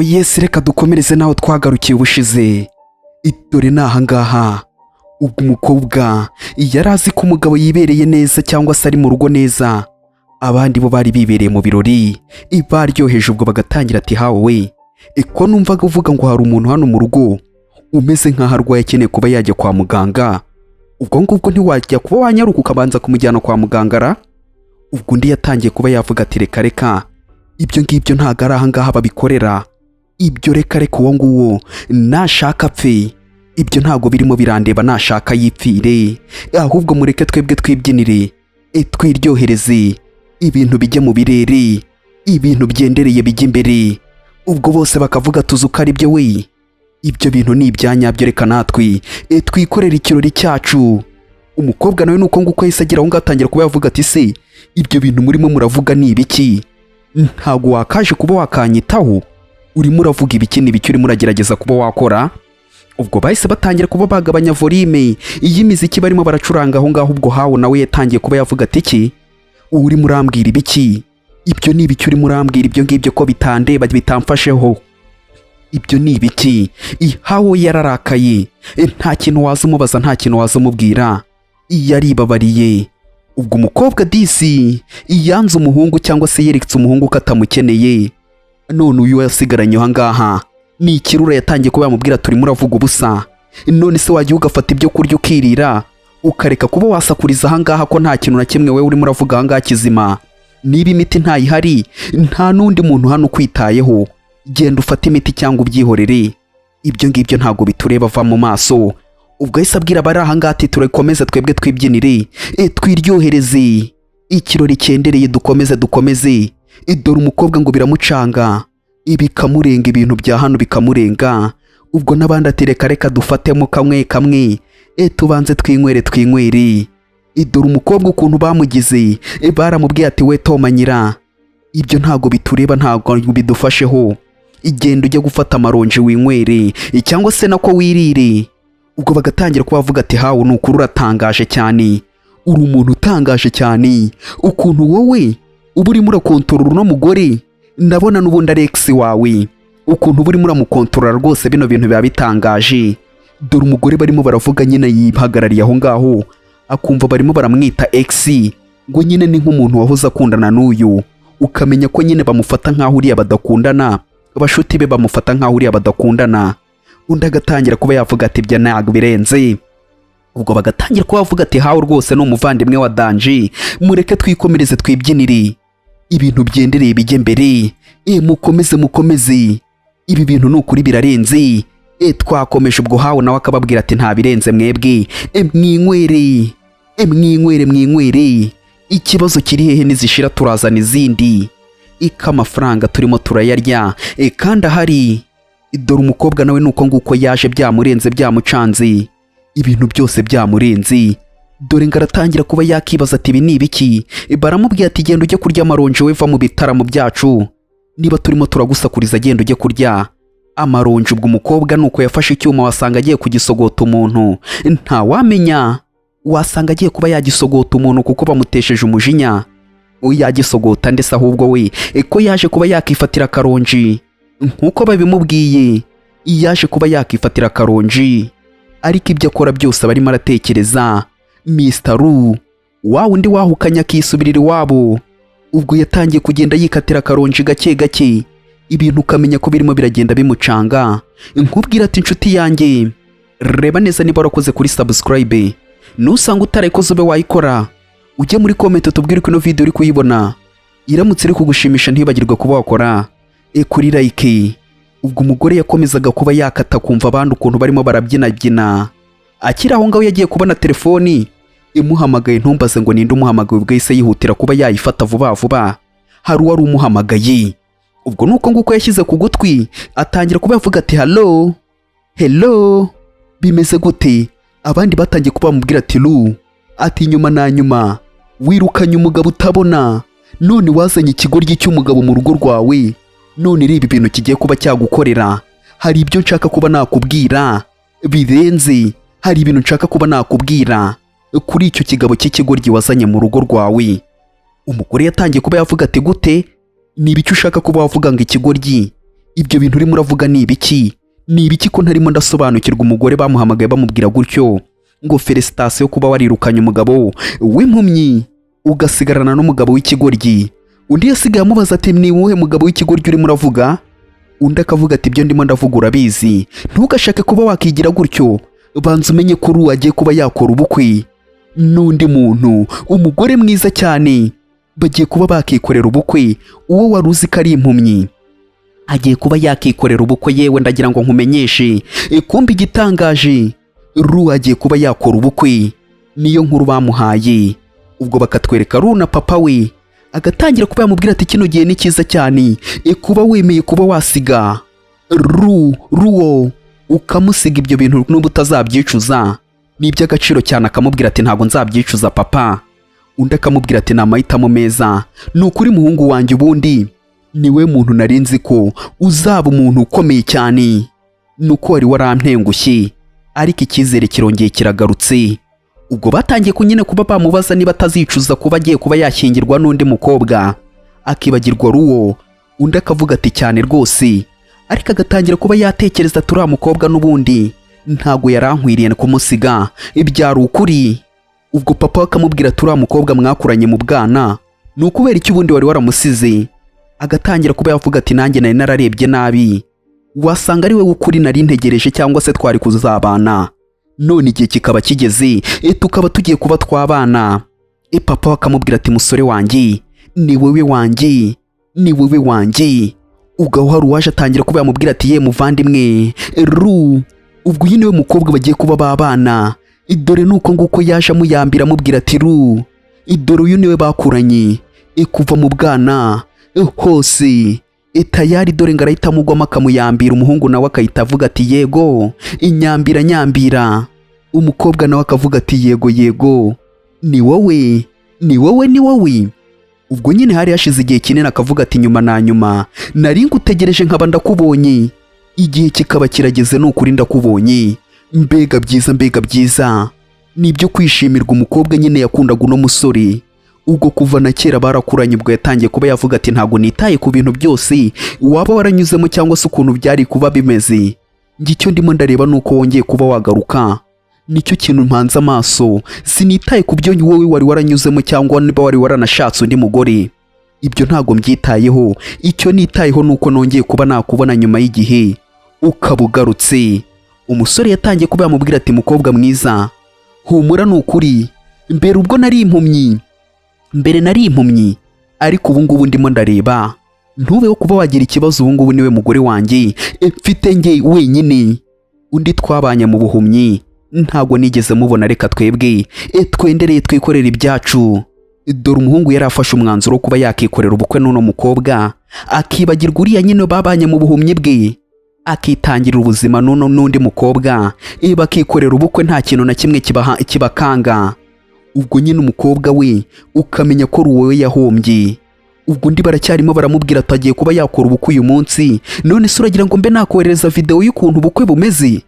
Yes, reka dukomereze naho twagarukiye ubushize. Dore nahangaha ubwo umukobwa yari azi ko umugabo yibereye neza cyangwa se ari mu rugo neza, abandi bo bari bibereye mu birori baryoheje, ubwo bagatangira ati hawe ko numvaga uvuga ngo hari umuntu hano mu rugo umeze nk'aho arwaye akeneye kuba yajya kwa muganga, ubwo ngubwo ntiwajya kuba wanyaruka ukabanza kumujyana kwa muganga ra? Ubwo undi yatangiye kuba yavuga ati reka reka ibyo ngibyo ntago ari ahangaha babikorera, ibyo reka uwo nguwo nashaka apfe, ibyo ntago birimo birandeba, nashaka yipfire, ahubwo mureke twebwe twibyinire twiryohereze, ibintu bijye mu birere, ibintu byendereye bijya imbere. Ubwo bose bakavuga tuzi uko ari byo we, ibyo bintu ni ibyanyabyo, reka natwe twikorera ikirori cyacu. Umukobwa nawe nuko nguko yahise agera aho ngaho atangira kuba yavuga ati se ibyo bintu murimo muravuga ni ibiki? Ntago wakaje kuba wakanyitaho, urimo uravuga ibiki n'ibiki urimo uragerageza kuba wakora? Ubwo bahise batangira kuba bagabanya volume y'imiziki barimo baracuranga aho ngaho. Ubwo hawo nawe yatangiye kuba yavuga ati iki urimo urambwira ibiki? Ibyo ni ibiki urimo urambwira? Ibyo ngibyo ko bitandeba bitamfasheho, ibyo ni ibiki? Hawo yararakaye, nta kintu waza umubaza, nta kintu waza umubwira, yaribabariye. Ubwo umukobwa disi yanze umuhungu cyangwa se yereketse umuhungu ko atamukeneye, none uyu yasigaranye aha ngaha ni ikirura. Yatangiye kuba yamubwira turimo uravuga ubusa, none se wagiye ugafata ibyo kurya ukirira ukareka kuba wasakuriza aha ngaha ko nta kintu na kimwe wewe urimo uravuga aha ngaha kizima? Niba imiti ntayihari nta n'undi muntu hano ukwitayeho, genda ufate imiti cyangwa ubyihorere, ibyo ngibyo ntabwo bitureba, va mu maso. Ubwo yahise abwira abari aha ngaha ati turakomeze twebwe twibyinire twiryohereze, ikirori cyendereye, dukomeze. Dore umukobwa ngo biramucanga bikamurenga, ibintu bya hano bikamurenga. Ubwo n'abandi ati reka dufatemo kamwe tubanze twinywere. Dore umukobwa ukuntu bamugize, baramubwiye ati we tomanyira, ibyo ntago bitureba, ntago bidufasheho, igenda ujye gufata amaronji winywere cyangwa se nako wirire. Ubwo bagatangira kuba bavuga ati hawo ni ukuri uratangaje cyane, uri umuntu utangaje cyane, ukuntu wowe uba urimo urakontorora uno mugore, ndabona n'ubundi Alex wawe, ukuntu uba urimo uramukontorora rwose, bino bintu biba bitangaje. Dore umugore barimo baravuga nyine yihagarariye aho ngaho, akumva barimo baramwita X, ngo nyine ni nk'umuntu wahoze akundana n'uyu, ukamenya ko nyine bamufata nk'aho uriya badakundana, abashuti be bamufata nk'aho uriya badakundana. Undi agatangira kuba yavuga ati ibyo ntabwo birenze. Ubwo bagatangira kuba bavuga ati hawo rwose ni umuvandimwe wa danje, mureke twikomereze twibyinire, ibintu byendereye bijye mbere, mukomeze, ibi bintu ni ukuri birarenze. Twakomeje. Ubwo hawo nawe akababwira ati nta birenze mwebwe, mwinywere, ikibazo kiri hehe? Nizishira turazana izindi, amafaranga turimo turayarya kandi ahari. Dore umukobwa nawe nuko nguko yaje byamurenze, byamucanze, ibintu byose byamurenze. Dore ngaratangira kuba yakibaza ati ibi ni ibiki? Baramubwiye ati genda ujye kurya amaronji, we va mu bitaramo byacu, niba turimo turagusakuriza genda ujye kurya amaronji. Ubwo umukobwa nuko yafashe icyuma, wasanga agiye kugisogota umuntu, nta wamenya, wasanga agiye kuba yagisogota umuntu kuko bamutesheje umujinya. Yagisogota ndetse ahubwo we ko yaje kuba yakifatira akaronji nkuko babimubwiye, yaje kuba yakifatira akaronji, ariko ibyo akora byose barimo aratekereza Mr. Ru wa wundi wahukanye akisubirira iwabo. Ubwo yatangiye kugenda yikatira akaronji gake, ibintu ukamenya ko birimo biragenda bimucanga. Nkubwira ati inshuti yanjye, reba neza niba warakoze kuri subscribe, nusanga utarayikoze ube wayikora, ujye muri comment tubwire ko ino video uri kuyibona, iramutse iri kugushimisha ntibagirwe kuba wakora kuri like. Ubwo umugore yakomezaga kuba yakata kumva abandi ukuntu barimo barabyinabyina. Akiri aho ngaho yagiye kubona telefoni imuhamagaye, ntumbaze ngo ninde umuhamagaye. Ubwo yahise yihutira kuba yayifata vuba, hari uwari umuhamagaye. Ubwo nuko nguko yashyize ku gutwi, atangira kuba yavuga ati hello, bimeze gute? Abandi batangiye kuba bamubwira ati Ru, ati nyuma na nyuma wirukanye umugabo utabona, none wazanye ikigoryi cy'umugabo mu rugo rwawe, none reba ibintu kigiye kuba cyagukorera. Hari ibyo nshaka kuba nakubwira birenze, hari ibintu nshaka kuba nakubwira kuri icyo kigabo cy'ikigoryi wazanye mu rugo rwawe. Umugore yatangiye kuba yavuga ati gute? Niba icyo ushaka kuba wavuga ngo ikigoryi, ibyo bintu urimo uravuga ni ibiki? Ni ibiki ko ntarimo ndasobanukirwa? Umugore bamuhamagaye bamubwira gutyo ngo felicitation kuba warirukanye umugabo w'impumyi ugasigarana n'umugabo w'ikigoryi. Undi yasigaye amubaza ati ni wowe mugabo w'ikigoryi urimo uravuga? Undi akavuga ati ibyo ndimo ndavuga urabizi, ntugashake kuba wakigira gutyo, banza umenye ko Ru agiye kuba yakora ubukwe n'undi muntu, umugore mwiza cyane, bagiye kuba bakikorera ubukwe. Uwo wari uzi ko ari impumyi agiye kuba yakikorera ubukwe. Yewe ndagira ngo nkumenyeshe, kumbi igitangaje, Ru agiye kuba yakora ubukwe. Niyo nkuru bamuhaye. Ubwo bakatwereka Ru na papa we, agatangira kuba yamubwira ati kino gihe ni cyiza cyane kuba wemeye kuba wasiga Ruwo ukamusiga ibyo bintu n'ubu utazabyicuza, ni iby'agaciro cyane. Akamubwira ati ntabwo nzabyicuza papa. Undi akamubwira ati ni amahitamo meza, ni ukuri muhungu wanjye, ubundi niwe muntu nari nzi ko uzaba umuntu ukomeye cyane, nuko wari warantengushye, ariko icyizere kirongeye kiragarutse. Ubwo batangiye kunyine kuba bamubaza niba atazicuza kuba agiye kuba yashyingirwa n'undi mukobwa, akibagirwa Ruwo. Undi akavuga ati cyane rwose, ariko agatangira kuba yatekereza turiya mukobwa n'ubundi ntago yarankwiriye kumusiga, ibyari ukuri. Ubwo papa akamubwira turiya mukobwa mwakuranye mu bwana, ni ukubera icyo ubundi wari waramusize. Agatangira kuba yavuga ati nanjye nari nararebye nabi, wasanga ari we ukuri nari ntegereje, cyangwa se twari kuzabana, none igihe kikaba kigeze tukaba tugiye kuba twabana. Papa akamubwira ati musore wanjye, ni wowe wanjye, ni wowe wanjye. Ubwo hari uwaje atangira kuba yamubwira ati ye muvandimwe Ru, ubwo uyu niwe mukobwa bagiye kuba babana, dore nuko nguko yaje amuyambira amubwira ati Ru, dore uyu niwe bakuranye kuva mu bwana hose, tayari dore ngo arahita amugwamo akamuyambira. Umuhungu nawe akahita avuga ati yego inyambira nyambira. Umukobwa nawe akavuga ati yego yego, ni wowe, ni wowe, ni wowe. Ubwo nyine hari hashize igihe kinini akavuga ati nyuma na nyuma nari ngutegereje nkaba ndakubonye, igihe kikaba kirageze, n'ukuri ndakubonye. Mbega byiza, mbega byiza, nibyo kwishimirwa. Umukobwa nyine yakundaga uno musore, ubwo kuva na kera barakuranye. Ubwo yatangiye kuba yavuga ati ntago nitaye ku bintu byose waba waranyuzemo cyangwa se ukuntu byari kuba bimeze, ngicyo ndimo ndareba nuko wongeye kuba wagaruka, nicyo kintu mpanze amaso. Sinitaye ku byo wowe wari waranyuzemo cyangwa niba wari waranashatse undi mugore, ibyo ntago mbyitayeho. Icyo nitayeho nuko nongeye kuba nakubona nyuma y'igihe ukaba ugarutse. Umusore yatangiye kuba yamubwira ati mukobwa mwiza, humura, ni ukuri mbere ubwo nari impumyi, mbere nari impumyi, ariko ubu ngubu ndimo ndareba. Ntubeho kuba wagira ikibazo, ubu ngubu niwe mugore wanjye mfite njye wenyine. Undi twabanye mu buhumyi ntago nigeze mubona, reka twebwe twendereye twikorera ibyacu. Dore umuhungu yari afashe umwanzuro kuba yakikorera ubukwe n'uno mukobwa, akibagirwa uriya nyine babanye mu buhumyi bwe, akitangira ubuzima n'undi mukobwa, bakikorera ubukwe nta kintu na kimwe kibakanga. Ubwo nyine umukobwa we ukamenya ko Ruwo yahombye. Ubwo undi baracyarimo baramubwira atagiye kuba yakora ubukwe uyu munsi, none se uragira ngo mbe nakohereza video y'ukuntu ubukwe bumeze?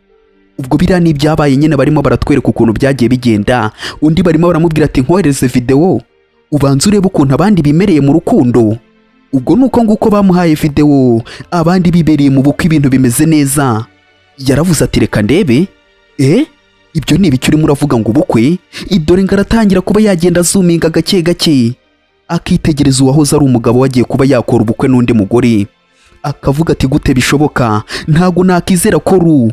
Ubwo biriya ni ibyabaye nyine, barimo baratwereka ukuntu byagiye bigenda. Undi barimo baramubwira ati nkohereze video ubanze urebe ukuntu abandi bimereye mu rukundo. Ubwo nuko nguko bamuhaye video, abandi bibereye mu bukwe ibintu bimeze neza. Yaravuze ati reka ndebe, ibyo ni ibiki urimo uravuga ngo ubukwe? Dore ngo aratangira kuba yagenda azuminga gake gake, akitegereza uwahoze ari umugabo wagiye kuba yakora ubukwe n'undi mugore. Akavuga ati gute bishoboka? Ntago nakizera ko Ru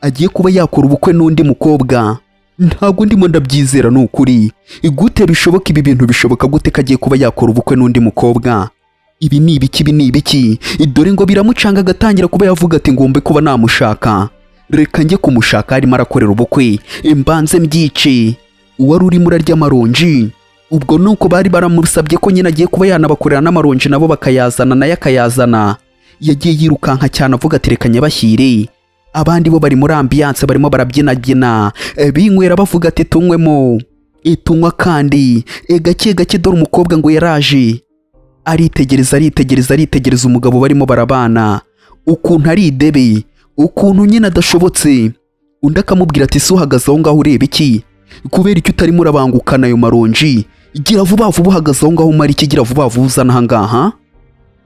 agiye kuba yakora ubukwe n'undi mukobwa, ntago ndimo ndabyizera, ni ukuri. Gute bishoboka? Ibi bintu bishoboka gute kagiye kuba yakora ubukwe n'undi mukobwa? Ibi ni ibiki, ibi ni ibiki? Dore ngo biramucanga, agatangira kuba yavuga ati ngombe kuba namushaka, reka njye kumushaka arimo arakorera ubukwe, mbanze mbyice. Uwari urimo urarya amaronji, ubwo nuko bari baramusabye ko nyine agiye kuba yanabakorera n'amaronji nabo bakayazana, nayo akayazana. Yagiye yirukanka cyane avuga ati reka nyabashyire. Abandi bo bari muri ambiance, barimo barabyinabyina binywera bavuga ati tunywemo, tunywa kandi gake gake. Dore umukobwa ngo yaraje, aritegereza umugabo barimo barabana, ukuntu ari idebe, ukuntu nyine adashobotse. Undi akamubwira ati se uhagaze aho ngaho ureba iki? Kubera icyo utarimo urabangukana ayo maronji? Gira vuba vuba uhagaze aho ngaho umara iki? Gira vuba vuba uzana aha ngaha.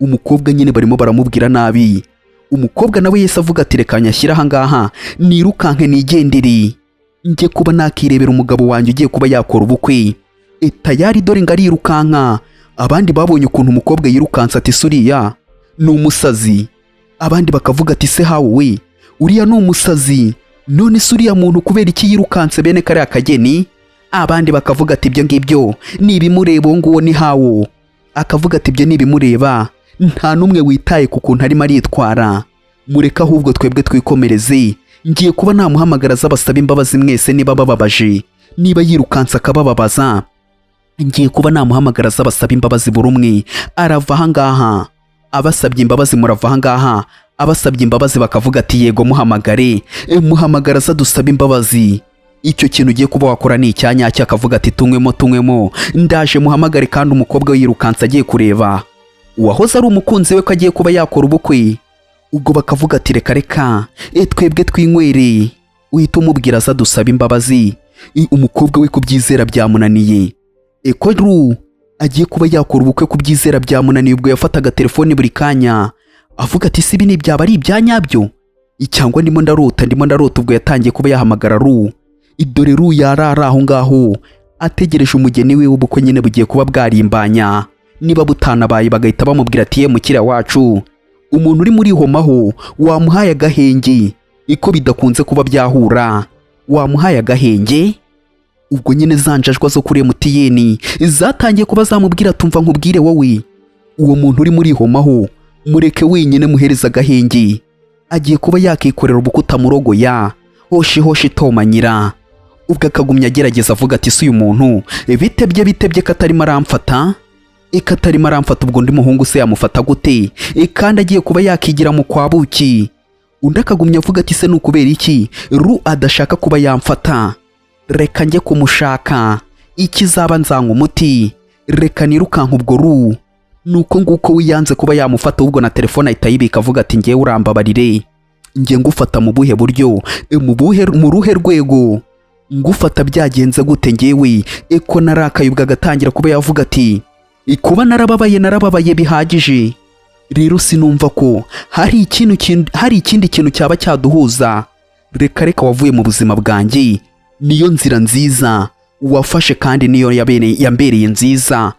Umukobwa nyine barimo baramubwira nabi. umukobwa nawe yese avuga ati reka nyashyire aha ngaha nirukanke nigendere njye kuba nakirebera umugabo wanjye ugiye kuba yakora ubukwe. Tayari dore ngo arirukanka. Abandi babonye ukuntu umukobwa yirukansa ati suriya ni umusazi. Abandi bakavuga ati se hawe we uriya ni umusazi, none se uriya muntu kubera iki yirukanse bene kariya kageni? Abandi bakavuga ati ibyo ngibyo nibimureba uwo nguwo ni hawo. Akavuga ati ibyo nibimureba nta n'umwe witaye ku kuntu arimo aritwara, mureka ahubwo twebwe twikomereze. Ngiye kuba namuhamagara z'abasaba imbabazi mwese niba bababaje, niba yirukansa akabababaza ngiye kuba namuhamagara z'abasaba imbabazi buri umwe arava aha ngaha. Abasabye imbabazi murava aha ngaha, abasabye imbabazi bakavuga ati yego muhamagare, muhamagara za dusaba imbabazi. Icyo kintu ugiye kuba wakora ni icyanyacyo. Akavuga ati tunywemo ndaje muhamagare. Kandi umukobwa we yirukansa agiye kureba uwahoze ari umukunzi we ko agiye kuba yakora ubukwe. Ubwo bakavuga ati reka twebwe twinywere. Uhita umubwira za dusaba imbabazi. Umukobwa we kubyizera byamunaniye. Ko agiye kuba yakora ubukwe kubyizera byamunaniye. Ubwo yafataga telefone buri kanya avuga ati sibi ni byaba ari ibyanyabyo cyangwa ndimo ndarota. Ubwo yatangiye kuba yahamagara dore yarara aho ngaho ategereje umugeni we w'ubukwe nyine bugiye kuba bwarimbanya. Niba butanabaye bagahita bamubwira ati ye mukira wacu umuntu uri muri homaho wamuhaye agahenge. Iko bidakunze kuba byahura wamuhaye agahenge. Ubwo nyine zanjajwa zo kuri MTN zatangiye kuba zamubwira tumva nkubwire wowe uwo muntu uri muri homaho mureke wenyine muhereza agahenge. Agiye kuba yakikorera ubukwe utamurogoya hoshi tomanyira. Ubwo akagumya agerageza avuga ati si uyu muntu bitebye katarimo aramfata. Katarimo aramfata ubwo ndi muhungu se yamufata gute? Kandi agiye kuba yakigira mu kwabuki. Undi akagumya avuga ati se nukubera iki adashaka kuba yamfata? Reka njye kumushaka ikizaba nzanga umuti. Reka nirukanka ubwo nuko nguko wiyanze kuba yamufata. Ubwo na telefone ahita yibika avuga ati ngiye urambabarire, ngiye ngufata mu buhe buryo, mu ruhe rwego ngufata byagenze gute ngewe? Ko narakaye. Ubwo agatangira kuba yavuga ati kuba narababaye bihagije. Rero sinumva ko hari ikindi kintu cyaba cyaduhuza. Reka wavuye mu buzima bwanjye, niyo nzira nziza wafashe kandi niyo yambereye nziza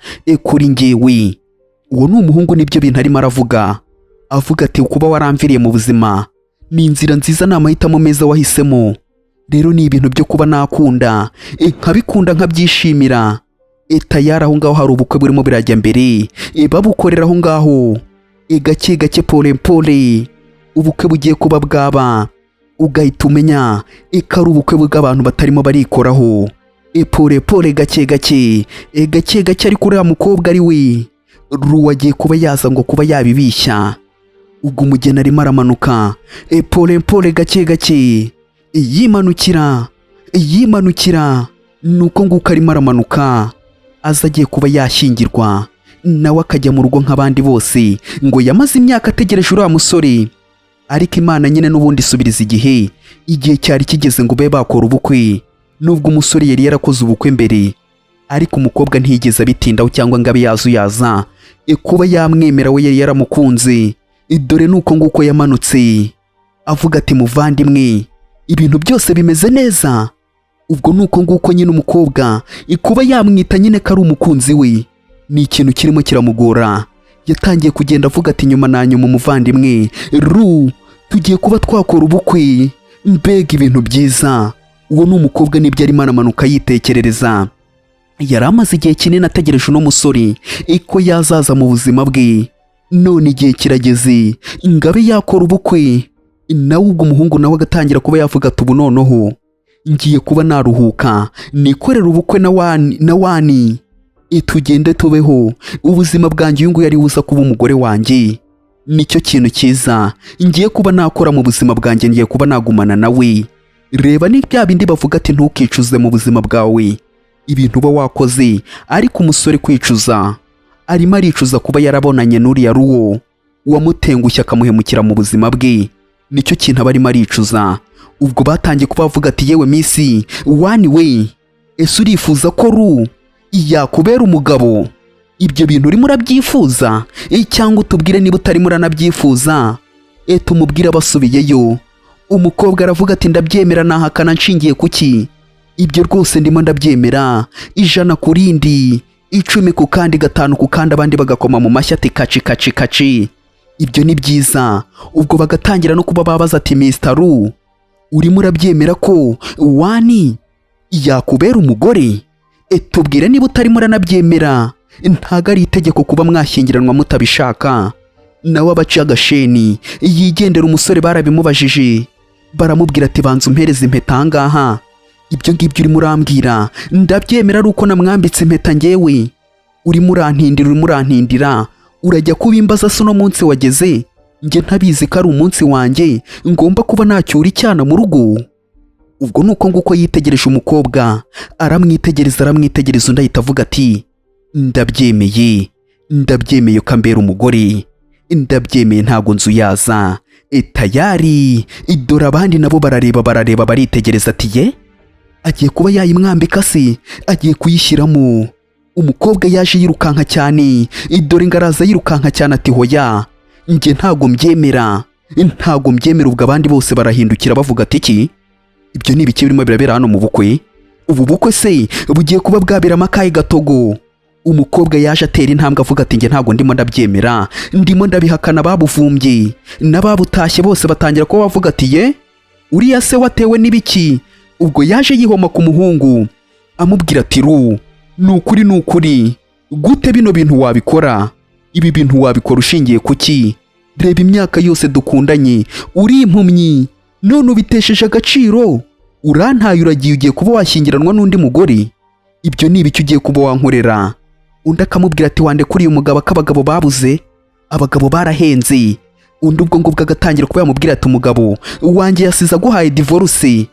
kuri ngewe. Uwo ni umuhungu nibyo bintu arimo aravuga. Avuga ati kuba waramviriye mu buzima ni inzira nziza, ni amahitamo meza wahisemo. Rero ni ibintu byo kuba nakunda nkabikunda nkabyishimira. Tayari aho ngaho hari ubukwe burimo birajya mbere. Babukorera aho ngaho gake pole ubukwe bugiye kuba bwaba. Ugahita umenya ari ubukwe bw'abantu batarimo barikoraho. Pole gake ariko uriya mukobwa ari we agiye kuba yaza ngo kuba yabibishya. Ubwo umugeni arimo aramanuka pole gake yimanukira. Nuko nguko arimo aramanuka aza agiye kuba yashyingirwa. Nawe akajya mu rugo nk'abandi bose ngo yamaze imyaka ategereje uriya musore. Ariko Imana nyine n'ubundi isubiriza igihe cyari kigeze ngo be bakora ubukwe. Nubwo umusore yari yarakoze ubukwe mbere, ariko umukobwa ntiyigeze abitindaho cyangwa ngo abe yazuyaza kuba yamwemera. We yari yaramukunze. Dore nuko nguko yamanutse avuga ati muvandimwe ibintu byose bimeze neza. Ubwo nuko nguko nyine umukobwa kuba yamwita nyine ko ari umukunzi we ni ikintu kirimo kiramugora. Yatangiye kugenda avuga ati nyuma na nyuma umuvandimwe tugiye kuba twakora ubukwe, mbega ibintu byiza. Uwo ni umukobwa nibyo arimo aramanuka yitekerereza. Yari amaze igihe kinini ategereje uno musore ko yazaza mu buzima bwe. None igihe kirageze ngabe yakora ubukwe. Nawe ubwo umuhungu nawe agatangira kuba yavuga ati ubu noneho ngiye kuba naruhuka nikorera ubukwe na wani. Tugende tubeho ubuzima bwanjye. Uyu nguyu yari buza kuba umugore wanjye. Nicyo kintu cyiza ngiye kuba nakora mu buzima bwanjye. Ngiye kuba nagumana nawe. Reba ni bya bindi bavuga ati ntukicuze mu buzima bwawe ibintu uba wakoze. Ariko umusore kwicuza arimo aricuza kuba yarabonanye n'uriya ruwo wamutengushye akamuhemukira mu buzima bwe. Nicyo kintu aba arimo aricuza. Ubwo batangiye kuba bavuga ati yewe misi wani we ese urifuza ko yakubera umugabo? Ibyo bintu urimo urabyifuza cyangwa utubwire niba utarimo uranabyifuza tumubwira basubiyeyo. Umukobwa aravuga ati ndabyemera nahakana nshingiye kuki? Ibyo rwose ndimo ndabyemera, 100 ku rindi, 10 ku kandi, 5 ku kandi, abandi bagakoma mu mashyi ati kaci kaci kaci. Ibyo ni byiza. Ubwo bagatangira no kuba babaza ati Mr. Ru, urimo urabyemera ko Wani yakubera umugore? Tubwire niba utarimo uranabyemera. Ntago ari itegeko kuba mwashyingiranwa mutabishaka. Nawe abaciye agasheni yigendera. Umusore barabimubajije, baramubwira ati banza umpereze impeta ahangaha. Ibyo ngibyo urimo urambwira ndabyemera ari uko namwambitse impeta njyewe. Urimo urantindira urajya kubimbaza se uno munsi wageze njye ntabizi ko ari umunsi wanjye ngomba kuba nacyura icyana mu rugo? Ubwo nuko nguko yitegereje umukobwa, aramwitegereza undi ahita avuga ati ndabyemeye kambera umugore, ndabyemeye ntago nzuyaza. Tayari idora abandi nabo barareba baritegereza ati ye agiye kuba yayimwambika se, agiye kuyishyiramo. Umukobwa yaje yirukanka cyane, idore ngaraza yirukanka cyane ati hoya njye ntago mbyemera. Ubwo abandi bose barahindukira bavuga ati iki? Ibyo ni ibiki birimo birabera hano mu bukwe? Ubu bukwe se bugiye kuba bwabera amakaye Gatogo? Umukobwa yaje atera intambwe avuga ati njye ntago ndimo ndabyemera, ndimo ndabihakana. Babuvumbye n'ababutashye bose batangira kuba bavuga ati ye uriya se watewe n'ibiki? Ubwo yaje yihoma ku muhungu amubwira ati Ru, nukuri gute bino bintu wabikora? Ibi bintu wabikora ushingiye kuki? Reba imyaka yose dukundanye uri impumyi, none ubitesheje agaciro, urantaye uragiye ugiye kuba washyingiranwa n'undi mugore. Ibyo ni ibiki ugiye kuba wankorera? Undi akamubwira ati wandekuriye umugabo ak'abagabo babuze, abagabo barahenze. Undi ubwo ngubwo agatangira kuba yamubwira ati umugabo wanjye yasize aguhaye divorce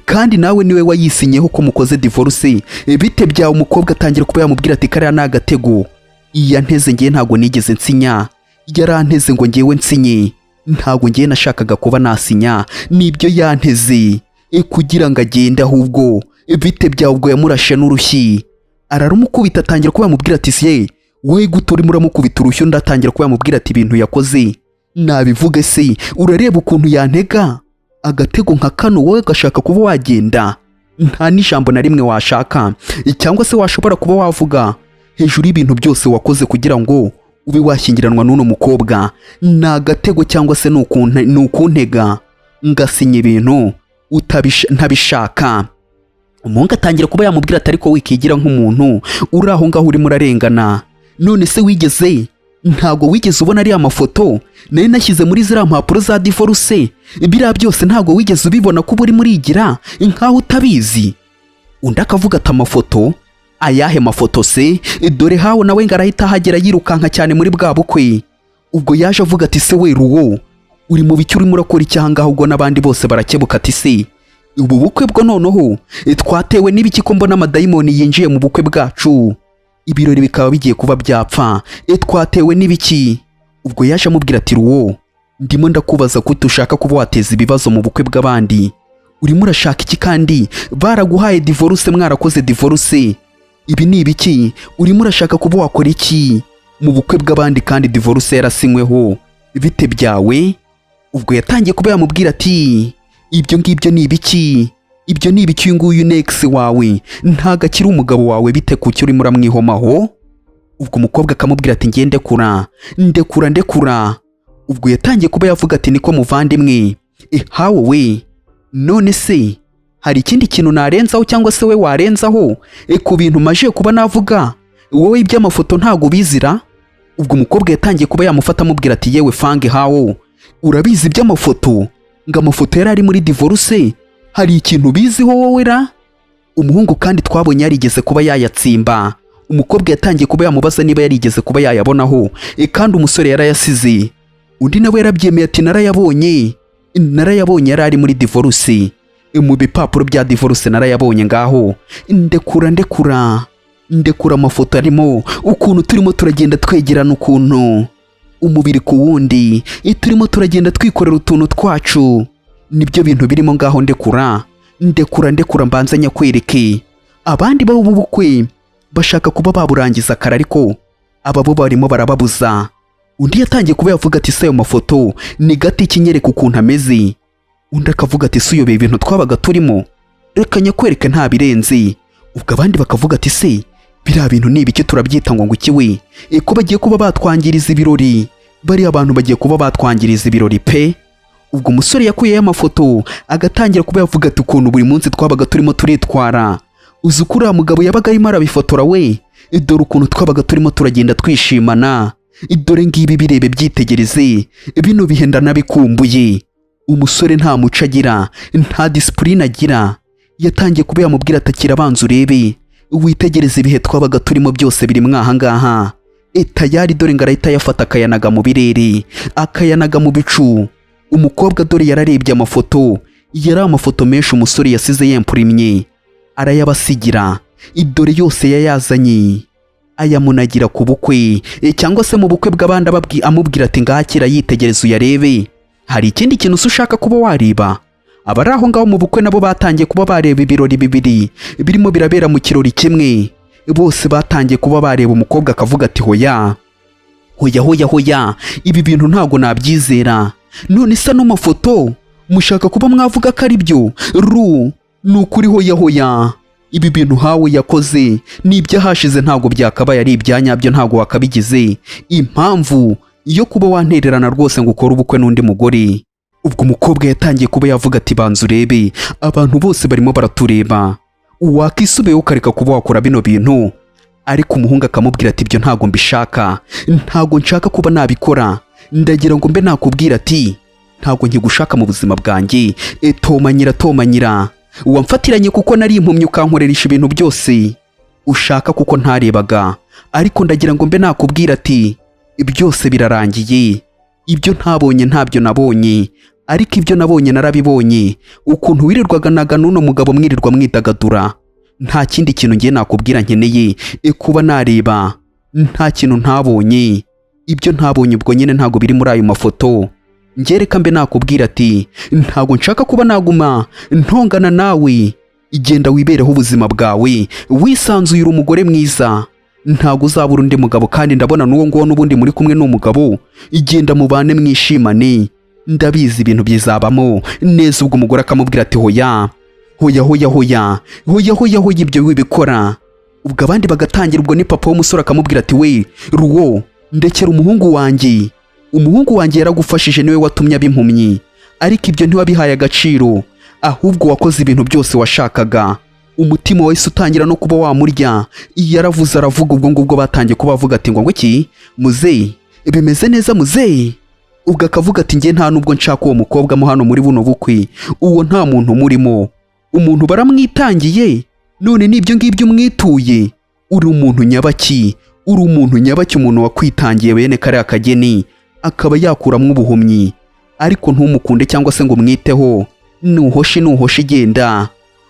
kandi nawe niwe wayisinyeho ko mukoze divorce, bite byawe? Umukobwa atangira kuba yamubwira ati kariya ni agatego, yanteze ngiye ntago nigeze nsinya, yaranteze ngo ngewe nsinye, ntago ngiye nashakaga kuba nasinya, nibyo yanteze kugira ngo agende. Ahubwo bite byawe? Ubwo yamurashe n'urushyi ararumukubita, atangira kuba yamubwira ati se wowe gute urimo uramukubita urushyi? Ndatangira kuba yamubwira ati ibintu yakoze nabivuge se, urareba ukuntu yantega agatego nka kano, wowe gashaka kuba wagenda, nta n'ijambo na rimwe washaka cyangwa se washobora kuba wavuga hejuru y'ibintu byose wakoze kugira ngo ube washyingiranwa n'uno mukobwa. Ni agatego cyangwa se ni ukuntega ngasinya ibintu ntabishaka. Umuhungu atangira kuba yamubwira ati ariko wikigira nk'umuntu uri aho ngaho urimo urarengana. None se ntago wigeze ubona ari amafoto nari nashyize muri ziriya mpapuro za divorce? Biriya byose ntago wigeze ubibona ko uri murigira nkaho utabizi? Undi akavuga ati amafoto? Ayahe mafoto se? Dore hawo nawe ngarahita hagera yirukanka cyane muri bwa bukwe. Ubwo yaje avuga ati se we Ruwo uri mu biki urimo urakora icyangaho? Ubwo n'abandi bose barakebuka ati se ubu bukwe bwo noneho twatewe n'ibiki ko mbona amadayimoni yinjiye mu bukwe bwacu, ibirori bikaba bigiye kuba byapfa, twatewe n'ibiki? Ubwo yaje amubwira ati Ruwo ndimo ndakubaza ko ushaka kuba wateza ibibazo mu bukwe bw'abandi, urimo urashaka iki? Kandi baraguhaye divorce, mwarakoze divorce, ibi ni ibiki? Urimo urashaka kuba wakora iki mu bukwe bw'abandi kandi divorce yarasinyweho? Bite byawe? Ubwo yatangiye kuba yamubwira ati ibyo ngibyo ni ibiki? Ibyo ni ibiki? Nguyu next wawe ntago akiri umugabo wawe, bite kuki urimo uramwihomaho? Ubwo umukobwa akamubwira ati ngiye ndekura. Ubwo yatangiye kuba yavuga ati niko muvandimwe, hawo we none se hari ikindi kintu narenzaho cyangwa se we warenzaho ku bintu maje kuba navuga? Wowe iby'amafoto ntago bizira? Ubwo umukobwa yatangiye kuba yamufata amubwira ati yewe fange hawo urabizi iby'amafoto? Ngo amafoto yari ari muri divorce, hari ikintu biziho wowe ra? Umuhungu kandi twabonye yarigeze kuba yayatsimba. Umukobwa yatangiye kuba yamubaza niba yarigeze kuba yayabonaho, kandi umusore yarayasize. Undi nawe yarabyemeye ati narayabonye yari ari muri divorce, mu bipapuro bya divorce narayabonye. Ngaho ndekura amafoto arimo ukuntu turimo turagenda twegerana, ukuntu umubiri ku wundi turimo turagenda twikorera utuntu twacu, nibyo bintu birimo. Ngaho ndekura mbanza nyakwereke. Abandi babo bukwe bashaka kuba baburangiza kare, ariko aba bo barimo barababuza. Undi yatangiye kuba yavuga ati se ayo mafoto ni gati kinyereka ukuntu ameze. Undi akavuga ati se uyobeye ibintu twabaga turimo, reka nyakwereke nta birenze. Ubwo abandi bakavuga ati se biriya bintu ni ibiki turabyita ngo ikiwe, ko bagiye kuba batwangiriza ibirori, bari abantu bagiye kuba batwangiriza ibirori pe. Ubwo umusore yakuyeho amafoto agatangira kuba yavuga ati ukuntu buri munsi twabaga turimo turitwara, uzi ko uriya mugabo yabaga arimo arabifotora we, dore ukuntu twabaga turimo turagenda twishimana, dore ngibi birebe byitegereze, bino bihe ndanabikumbuye. Umusore nta muco agira, nta disipurine agira, yatangiye kuba yamubwira ati akira abanza urebe, witegereze ibihe twabaga turimo byose biri mwaha ngaha. Tayari dore ngo arahita yafata akayanaga mu birere, akayanaga mu bicu. Umukobwa dore yararebye amafoto, yari amafoto menshi umusore yasize yempurimye, arayabasigira, dore yose yayazanye ayamunagira ku bukwe, cyangwa se mu bukwe bw'abandi amubwira ati ngakira yitegereze uyarebe. Hari ikindi kintu ushaka kuba wareba? Abari aho ngaho mu bukwe nabo batangiye kuba bareba ibirori bibiri birimo birabera mu kirori kimwe. Bose batangiye kuba bareba umukobwa akavuga ati hoya ibi bintu ntago nabyizera. None isa no mafoto mushaka kuba mwavuga ko ari byo nukuri hoya ibi bintu hawe yakoze ni ibyahashize, ntago byakabaye ari ibyanyabyo, ntago wakabigize impamvu iyo kuba wantererana rwose ngo ukore ubukwe n'undi mugore. Ubwo umukobwa yatangiye kuba yavuga ati banza urebe, abantu bose barimo baratureba, wakisubiyeho ukareka kuba wakora bino bintu. Ariko umuhungu akamubwira ati ibyo ntago mbishaka, ntago nshaka kuba nabikora, ndagira ngo mbe nakubwira ati ntago nkigushaka mu buzima bwanjye, tomanyira wamfatiranye kuko nari impumyi ukankoreresha ibintu byose ushaka kuko ntarebaga, ariko ndagira ngo mbe nakubwira ati byose birarangiye, ibyo ntabonye ntabyo nabonye, ariko ibyo nabonye narabibonye, ukuntu wirirwaga naga n'uno mugabo mwirirwa mwidagadura, nta kindi kintu ngiye nakubwira nkeneye kuba nareba, nta kintu ntabonye, ibyo ntabonye ubwo nyine ntago biri muri ayo mafoto. Ngereka mbe nakubwira ati ntago nshaka kuba naguma ntongana nawe, igenda wibereho ubuzima bwawe wisanzuye, uri umugore mwiza, ntago uzabura undi mugabo, kandi ndabona n'uwo nguwo n'ubundi muri kumwe n'umugabo, igenda mubane mwishimane, ndabizi ibintu bizabamo neza. Ubwo umugore akamubwira ati hoya ibyo wibikora. Ubwo abandi bagatangira, ubwo ni papa w'umusore akamubwira ati we Ruwo, ndekera umuhungu wanjye yaragufashije, niwe watumye abimpumyi, ariko ibyo ntiwabihaye agaciro, ahubwo wakoze ibintu byose washakaga, umutima wahise utangira no kuba wamurya. Yaravuze aravuga, ubwo ngubwo batangiye kuba bavuga ati ngo iki muzeyi bimeze neza muzeyi. Ubwo akavuga ati nge nta nubwo nshaka uwo mukobwa mo hano muri buno bukwe, uwo nta muntu murimo, umuntu baramwitangiye, none nibyo ngibyo umwituye, uri umuntu nyabaki, umuntu wakwitangiye bene kariya kageni akaba yakuramo ubuhumyi, ariko ntumukunde cyangwa se ngo umwiteho, nuhoshe igenda.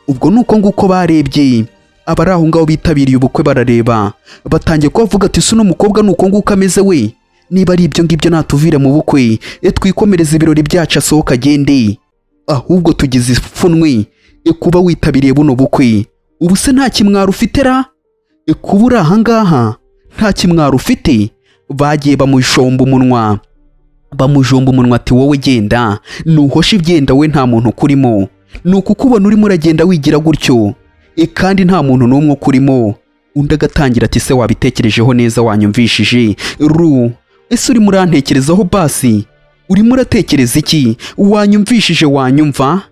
Ubwo nuko nguko barebye, abari aho ngaho bitabiriye ubukwe barareba, batangiye kuvuga ati suno mukobwa nuko nguko ameze we, niba ari ibyo ngibyo natuvire mu bukwe, twikomereza ibirori byacu asohoka agende, ahubwo tugize ipfunwe kuba witabiriye buno bukwe. Ubu se nta kimwaro ufite ra? Kuba uri aha ngaha nta kimwaro ufite? Bagiye bamujomba umunwa ati wowe genda, nuhoshe ibyenda we nta muntu kurimo, nuko ukubona urimo uragenda wigira gutyo, kandi nta muntu n'umwe ukurimo. Undi agatangira ati se wabitekerejeho neza, wanyumvishije ese urimo urantekerezaho basi, urimo uratekereza iki? Wanyumvishije wanyumva?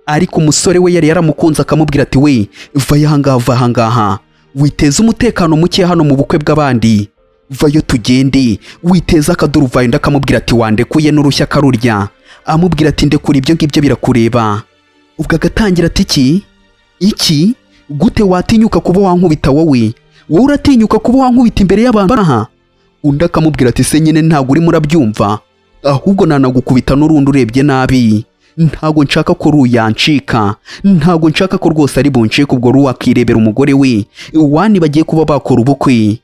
Ariko umusore we yari yaramukunze akamubwira ati we va ahangaha, witeza umutekano muke hano mu bukwe bw'abandi, vayo tugende, witeza akaduruvayo. Ndakamubwira ati wandekuye n'urushya akarurya, amubwira ati ndekura ibyo ngibyo birakureba. Ubwo agatangira ati iki gute watinyuka kuba wankubita wowe uratinyuka kuba wankubita imbere y'abantu aha? Undi akamubwira ati se nyine ntago urimo urabyumva, ahubwo nanagukubita n'urundi urebye nabi, ntago nshaka ko ruyancika, ntago nshaka ko rwose ari buncike. Ubwo ruwakirebera umugore we wani bagiye kuba bakora ubukwe.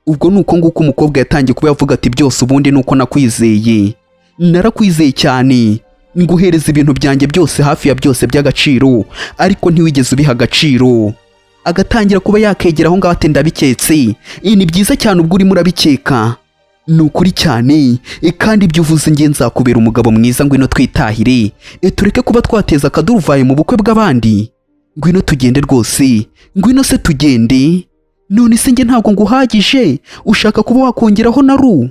Ubwo nuko nguko umukobwa yatangiye kuba yavuga ati byose ubundi nuko nakwizeye, narakwizeye cyane, nguhereza ibintu byanjye byose, hafi ya byose by'agaciro, ariko ntiwigeze ubiha agaciro. Agatangira kuba yakegera aho ngaho ati ndabiketse, ni byiza cyane ubwo urimo urabikeka, ni ukuri cyane kandi ibyo uvuze nge nzakubera umugabo mwiza, ngwino twitahire tureke kuba twateza akaduruvayo mu bukwe bw'abandi, ngwino tugende rwose, ngwino se tugende. None se nge ntabwo nguhagije, ushaka kuba wakongeraho na Ru?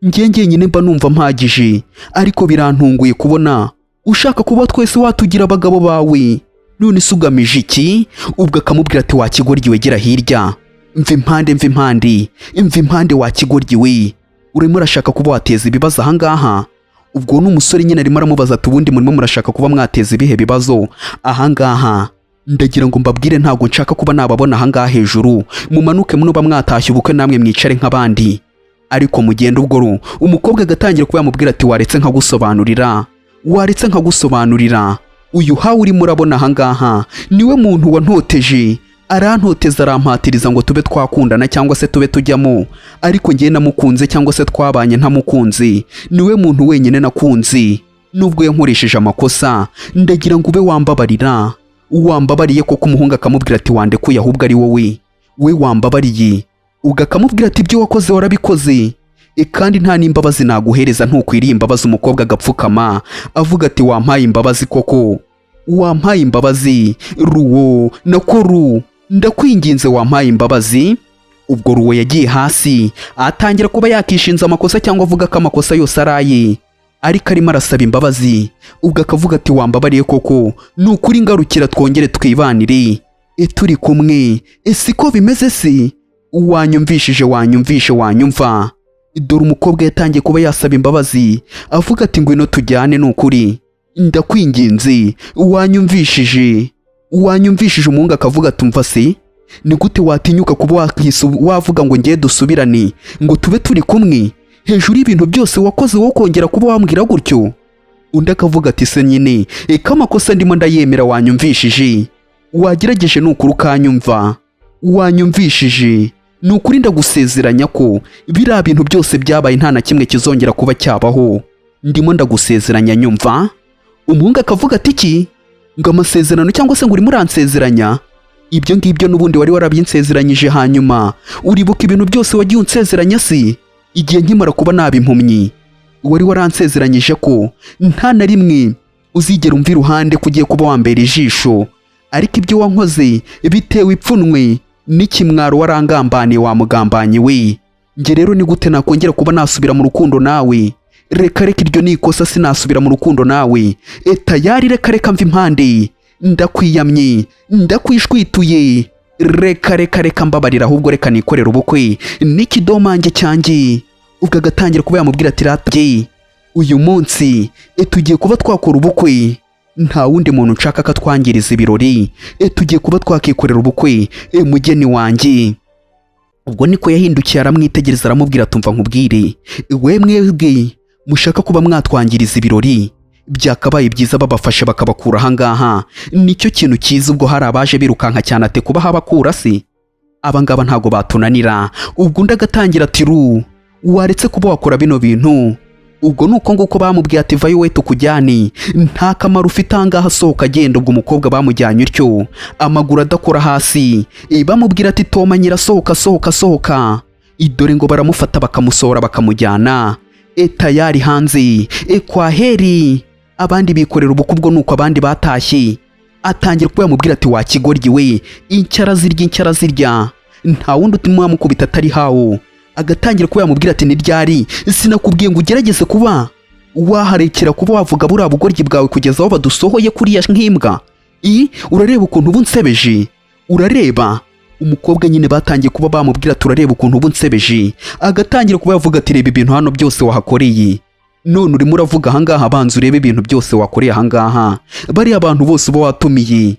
Nge nyine mba numva mpagije, ariko birantunguye kubona ushaka kuba twese watugira abagabo bawe. None se ugamije iki? Ubwo akamubwira ati wakigoryiwe gera hirya, mva impande wakigoryiwe, urimo urashaka kuba wateza ibibazo ahangaha. Ubwo n'umusore nyine arimo aramubaza ati ubundi murimo murashaka kuba mwateza ibihe bibazo ahangaha? Ndagira ngo mbabwire ntabwo nshaka kuba nababona ahangaha hejuru, mumanuke munuba mwatashye ubukwe namwe mwicare nk'abandi. Ariko mugenda ubwo umukobwa agatangira kuba yamubwira ati waretse nkagusobanurira, uyu hawe urimo urabona ahangaha niwe muntu wantoteje, arantoteza arampatiriza ngo tube twakundana cyangwa se tube tujyamo, ariko ngiye namukunze cyangwa se twabanye ntamukunze, niwe muntu wenyine nakunze. Nubwo yankoresheje amakosa, ndagira ngo ube wambabariye koko. Umuhungu akamubwira ati wandekuye, ahubwo ari we wambabariye. Ugakamubwira ati ibyo wakoze warabikoze, kandi nta n'imbabazi naguhereza, ntukwiriye imbabazi. Umukobwa agapfukama avuga ati wampaye imbabazi koko, wampaye imbabazi Ruwo, nako Ru, ndakwinginze wampaye imbabazi. Ubwo Ruwo yagiye hasi atangira kuba yakishinza amakosa cyangwa avuga ko amakosa yose araye, ariko arimo arasaba imbabazi. Ubwo akavuga ati wambabariye koko, nukuri ngarukira twongere twibanire turi kumwe. Siko bimeze se? Wanyumva. Dore umukobwa yatangiye kuba yasaba imbabazi avuga ati ngwino tujyane, nukuri ndakwinginze wanyumvishije. Umuhungu akavuga ati umva se, ni gute watinyuka kuba wavuga ngo ngiye dusubirane, ngo tube turi kumwe hejuru y'ibintu byose wakoze wo kongera kuba wambwira gutyo? Undi akavuga ati se nyine ko amakosa ndimo ndayemera, wanyumvishije, wagerageje nukuri ukanyumva, wanyumvishije, nukuri ndagusezeranya ko biriya bintu byose byabaye nta na kimwe kizongera kuba cyabaho, ndimo ndagusezeranya, nyumva. Umuhungu akavuga ati iki? Ngo amasezerano cyangwa se ngo urimo uransezeranya? Ibyo ngibyo n'ubundi wari warabinsezeranyije, hanyuma uribuka ibintu byose wagiye unsezeranya si? Igihe nkimara kuba naba impumyi, wari waransezeranyije ko nta na rimwe uzigera umva iruhande kugiye kuba wambera ijisho, ariko ibyo wankoze bitewe ipfunwe n'ikimwaro warangambaniye, wa mugambanyi we. Nge rero ni gute nakongera kuba nasubira mu rukundo nawe? Reka iryo ni ikosa, sinasubira mu rukundo nawe. Tayari reka mva impande, ndakwiyamye, ndakwishwituye, reka mbabarira, ahubwo reka nikorera ubukwe n'ikidomange cyanjye. Ubwo agatangira kuba yamubwira ati ratabye, uyu munsi tugiye kuba twakora ubukwe, nta wundi muntu nshaka ko twangiriza ibirori, tugiye kuba twakikorera ubukwe mugeni wanjye. Ubwo niko yahindukiye aramwitegereza aramubwira ati umva nkubwire, we mwebwe mushaka kuba mwatwangiriza ibirori, byakabaye byiza babafashe bakabakura ahangaha, nicyo kintu cyiza. Ubwo hari abaje birukanka cyane ate kuba habakura se? Abangaba ntago batunanira. Ubwo undi agatangira ati Ru, waretse kuba wakora bino bintu? Ubwo nuko nguko bamubwiye ati vayo we tukujyane, nta kamaro ufite ahangaha, sohoka agenda. Ubwo umukobwa bamujyanye utyo, amaguru adakora hasi, bamubwira ati tomanyira, sohoka. Dore ngo baramufata bakamusohora bakamujyana tayari hanze kwa heri. Abandi bikorera ubukwe. Ubwo nuko abandi batashye, atangira kuba yamubwira ati wakigoryiwe, incyara zirya, nta wundi utima wamukubita atari hawo. Agatangira kuba yamubwira ati ni ryari sinakubwiye ngo ugerageze kuba waharekera kuba wavuga buriya bugoryi bwawe kugeza aho badusohoye kuriya nk'imbwa? Urareba ukuntu ubu nsebeje, urareba? Umukobwa nyine batangiye kuba bamubwira turareba ukuntu ubu nsebeje. Agatangira kuba yavuga ati reba ibintu hano byose wahakoreye, none urimo uravuga ahangaha, banza urebe ibintu byose wakoreye ahangaha, bariya abantu bose uba watumiye,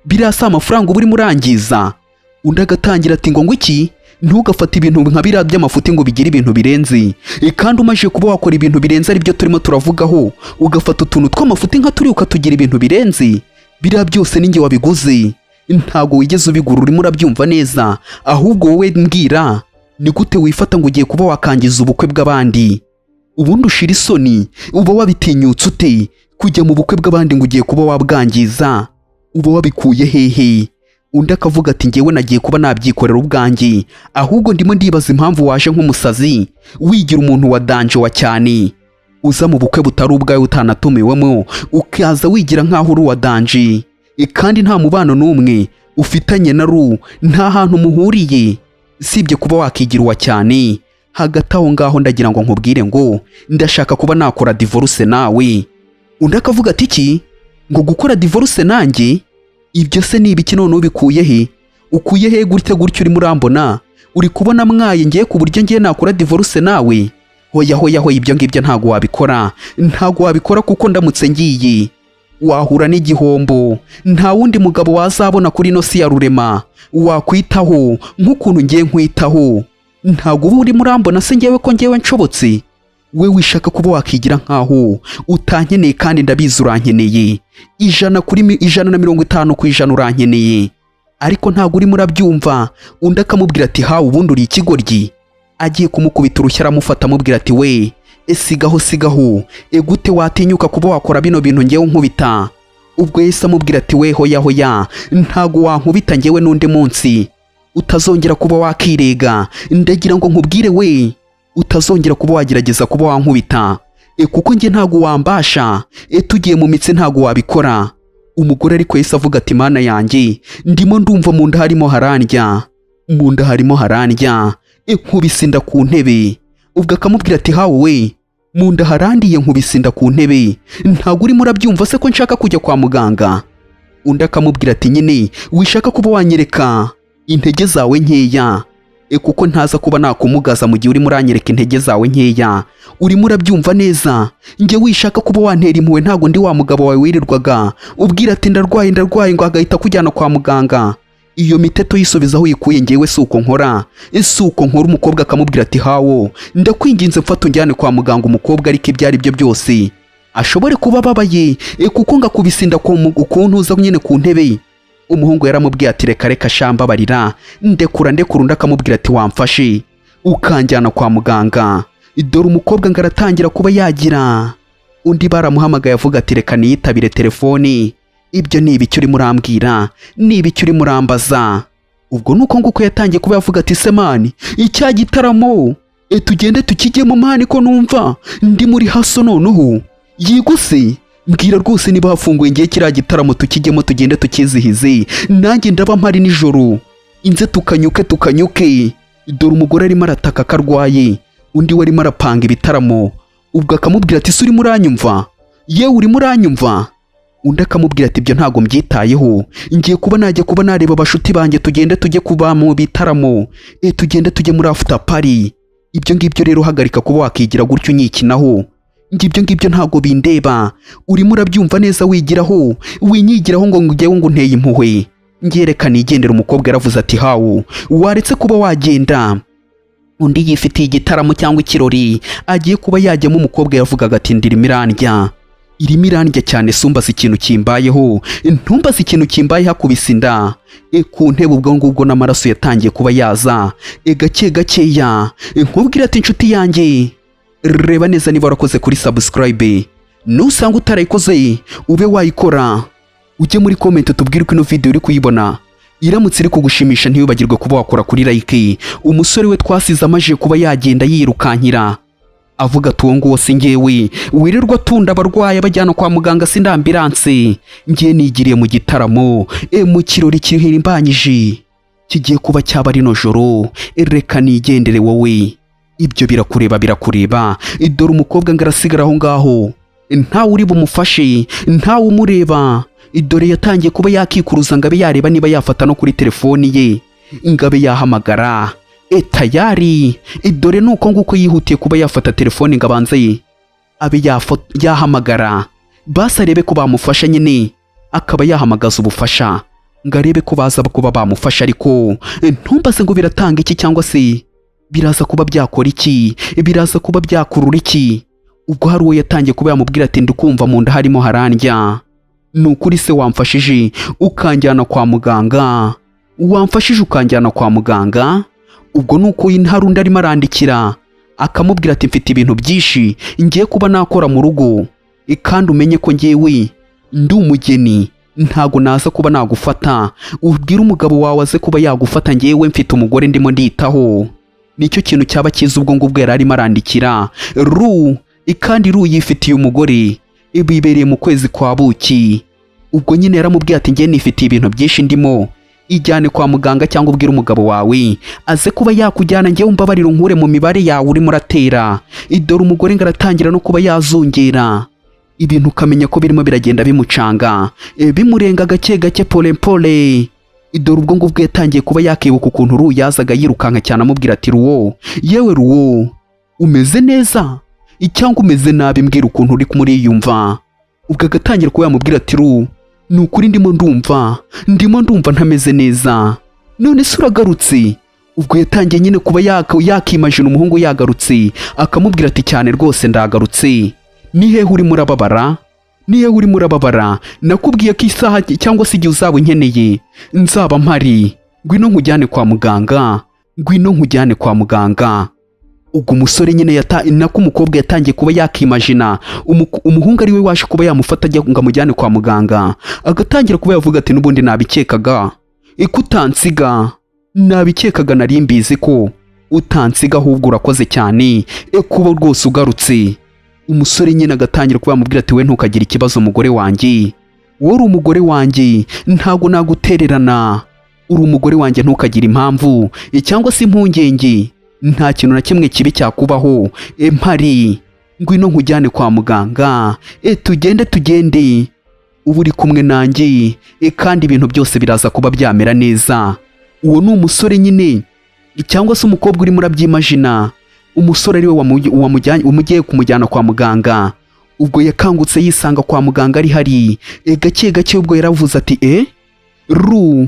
birasa amafaranga uba urimo urangiza. Undi agatangira ati ngo iki? Ntugafate ibintu nka biriya by'amafuti ngo bigire ibintu birenze, kandi umaje kuba wakora ibintu birenze aribyo turimo turavugaho, ugafata utuntu tw'amafuti nka turi ukatugira ibintu birenze. Biriya byose ninjye wabiguze, ntago wigeze ubigura, urimo urabyumva neza. Ahubwo wowe mbwira, ni gute wifata ngo ugiye kuba wakangiza ubukwe bw'abandi? Ubundi ushira isoni, uba wabitinyutse ute kujya mu bukwe bw'abandi ngo ugiye kuba wabwangiza? Uba wabikuye hehe? undi akavuga ati ngewe nagiye kuba nabyikorera ubwanjye, ahubwo ndimo ndibaza impamvu waje nk'umusazi wigira umuntu wa danje wa cyane, uza mu bukwe butari ubwawe utanatumiwemo ukaza wigira nk'aho uri uwa danje, kandi nta mubano n'umwe ufitanye na Ru, nta hantu muhuriye sibye kuba wakigira uwa cyane. Hagati aho ngaho ndagira ngo nkubwire ngo ndashaka kuba nakora divorce nawe. Undi akavuga ati iki ngo gukora divorce nanjye? Ibyo se ni ibiki none ubikuye he? Ukuye he gutyo uri murambona? Uri kubona mwaye ngiye ku buryo ngiye nakora divorce nawe? Hoya ibyo ngibyo ntago wabikora kuko ndamutse ngiye wahura n'igihombo. Nta wundi mugabo wazabona kuri no si ya rurema wakwitaho nk'ukuntu ngiye nkwitaho. Ntago uba uri murambona se ngewe ko ngewe nshobotse? We wishaka kuba wakigira nkaho utankeneye kandi ndabizi urankeneye 150% urankeneye, ariko ntago uri murabyumva. Undi akamubwira ati hawe ubundi uri ikigoryi. Agiye kumukubita urushya aramufata amubwira ati we sigaho gute watinyuka kuba wakora bino bintu ngewe nkubita? Ubwo Yesu amubwira ati we hoya ntago wankubita ngewe n'undi munsi, utazongera kuba wakirega. Ndagira ngo nkubwire we utazongera kuba wagerageza kuba wankubita, kuko nge ntago wambasha, tugiye mu mitsi ntago wabikora. Umugore ariko Yesu avuga ati mana yanjye ndimo ndumva mu nda harimo harandya, nkubisinda ku ntebe. Ubwo akamubwira ati hawe we mu nda harandiye nkubisinda ku ntebe, ntago uri murabyumva se ko nshaka kujya kwa muganga? Undi akamubwira ati nyine wishaka kuba wanyereka intege zawe nkeya, kuko ntaza kuba nakumugaza mu gihe uri muranyereka intege zawe nkeya. Uri murabyumva neza? Nge wishaka kuba wantera impuhwe ntago ndi wa mugabo wawe wirirwaga ubwira ati ndarwaye ngo agahita kujyana kwa muganga. Iyo miteto yisubizaho yikuye ngewe suko nkora. Umukobwa akamubwira ati hawo ndakwinginze mfata unjyane kwa muganga. Umukobwa ariko ibyo ari byo byose ashobore kuba ababaye, kuko ngakubisinda ukuntu uza nyine ku ntebe. Umuhungu yaramubwiye ati reka shamba barira ndekura. Undi akamubwira ati wamfashe ukanjyana kwa muganga. Dore umukobwa ngaratangira kuba yagira. Undi baramuhamagaye avuga ati reka niyitabire telefoni. Ibyo ni ibiki uri murambwira? Ni ibiki uri murambaza? Ubwo nuko nguko yatangiye kuba yavuga ati semani icya gitaramo tugende tukijyemo mani ko numva ndi muri haso noneho. Yiguse mbwira rwose niba hafunguye ngiye kiriya gitaramo tukijyemo tugende tukizihize, nanjye ndaba mpari nijoro inze tukanyuke. Dore umugore arimo arataka karwaye, undi we arimo arapanga ibitaramo. Ubwo akamubwira ati uri muranyumva? Yewe uri muranyumva? Undi akamubwira ati ibyo ntago mbyitayeho, ngiye kuba najya kuba nareba abashuti banjye tugende tujye kuba mu bitaramo, tugende tujye muri after party. Ibyo ngibyo rero hagarika kuba wakigira gutyo unyikinaho. Ngibyo ntago bindeba. Urimo urabyumva neza wigiraho winyigiraho ngo ngewe ngo nteye impuhwe. Ngereka nigendera. Umukobwa yaravuze ati hawo waretse kuba wagenda. Undi yifitiye igitaramo cyangwa ikirori agiye kuba yajyamo. Umukobwa yavugaga ati ndirimo irandya cyane, sumbaza ikintu kimbayeho, ntumbaza ikintu kimbaye hakubisinda. Ku ntebe ubwo ngubwo n'amaraso yatangiye kuba yaza gakeya. Nkubwira ati inshuti yanjye reba neza niba warakoze kuri subscribe, nusanga utarayikoze ube wayikora. Ujye muri comment tubwire ko ino video uri kuyibona iramutse iri kugushimisha. Ntiyibagirwe kuba wakora kuri like. Umusore we twasize amaje kuba yagenda yirukankira avuga ati uwo nguwo si ngewe wirirwa tunda abarwayi bajyana kwa muganga sindambiranse, ngiye nigiriye mu gitaramo mu kirori kirimbanyije kigiye kuba cyaba ari no joro. Reka nigendere wowe, ibyo birakureba. Dore umukobwa ngarasigara aho ngaho, ntawe uri bumufashe, ntawe umureba. Dore yatangiye kuba yakikuruza ngabe yareba niba yafata no kuri telefoni ye, ngabe yahamagara tayari. Dore nuko nguko yihutiye kuba yafata telefoni ngabanze abe yahamagara basa arebe ko bamufasha nyine, akaba yahamagaza ubufasha ngarebe ko baza kuba bamufasha. Ariko ntumbaze ngo biratanga iki cyangwa se biraza kuba byakora iki, biraza kuba byakurura iki. Ubwo hari uwo yatangiye kuba yamubwira ati ndukumva mu nda harimo harandya, nukuri se wamfashije ukanjyana kwa muganga? Ubwo nuko inharundi arimo arandikira akamubwira ati mfite ibintu byinshi ngiye kuba nakora mu rugo, kandi umenye ko ngewe ndi umugeni ntago naza kuba nagufata, ubwire umugabo wawe aze kuba yagufata, ngewe mfite umugore ndimo nditaho. Nicyo kintu cyaba cyiza ubwo ngubwo yari arimo arandikira Ru, kandi Ru yifitiye umugore, bibereye mu kwezi kwa buki. Ubwo nyine yaramubwiye ati ngiye nifitiye ibintu byinshi ndimo, ijyane kwa muganga cyangwa ubwire umugabo wawe aze kuba yakujyana, ngewe umbabarira unkure mu mibare yawe urimo uratera. Dore umugore ngo aratangira no kuba yazungera, ibintu ukamenya ko birimo biragenda bimucanga, bimurenga gake gake pole pole. Dore ubwo ngubwo yatangiye kuba yakibuka ukuntu Ru yazaga yirukanka cyane amubwira ati Ruwo, yewe Ruwo, umeze neza cyangwa umeze nabi, mbwira ukuntu uri kumuriyumva. Ubwo agatangira kuba yamubwira ati Ru, ni ukuri ndimo ndumva ntameze neza, none se uragarutse? Ubwo yatangiye nyine kuba yakimajina umuhungu yagarutse, akamubwira ati cyane rwose ndagarutse. Ni hehe urimo urababara? Nakubwiye ko isaha cyangwa se igihe uzaba unkeneye nzaba mpari, ngwino nkujyane kwa muganga. Ubwo umusore nyine nako umukobwa yatangiye kuba yakimajina umuhungu ari we waje kuba yamufata ajya ngo amujyane kwa muganga. Agatangira kuba yavuga ati n'ubundi nabikekaga utansiga, nari mbizi ko utansiga, ahubwo urakoze cyane kuba rwose ugarutse. Umusore nyine agatangira kuba yamubwira ati we ntukagire ikibazo umugore wanjye, wowe uri umugore wanjye, ntago nagutererana, uri umugore wanjye, ntukagire impamvu cyangwa se impungenge, nta kintu na kimwe kibi cyakubaho, mpari, ngwino nkujyane kwa muganga, tugende, ubu uri kumwe nanjye, kandi ibintu byose biraza kuba byamera neza. Uwo ni umusore nyine cyangwa se umukobwa urimo urabyimajina, umusore ari we umugiye kumujyana kwa muganga. Ubwo yakangutse yisanga kwa muganga ari hari, gake gake ubwo yaravuze ati Ru,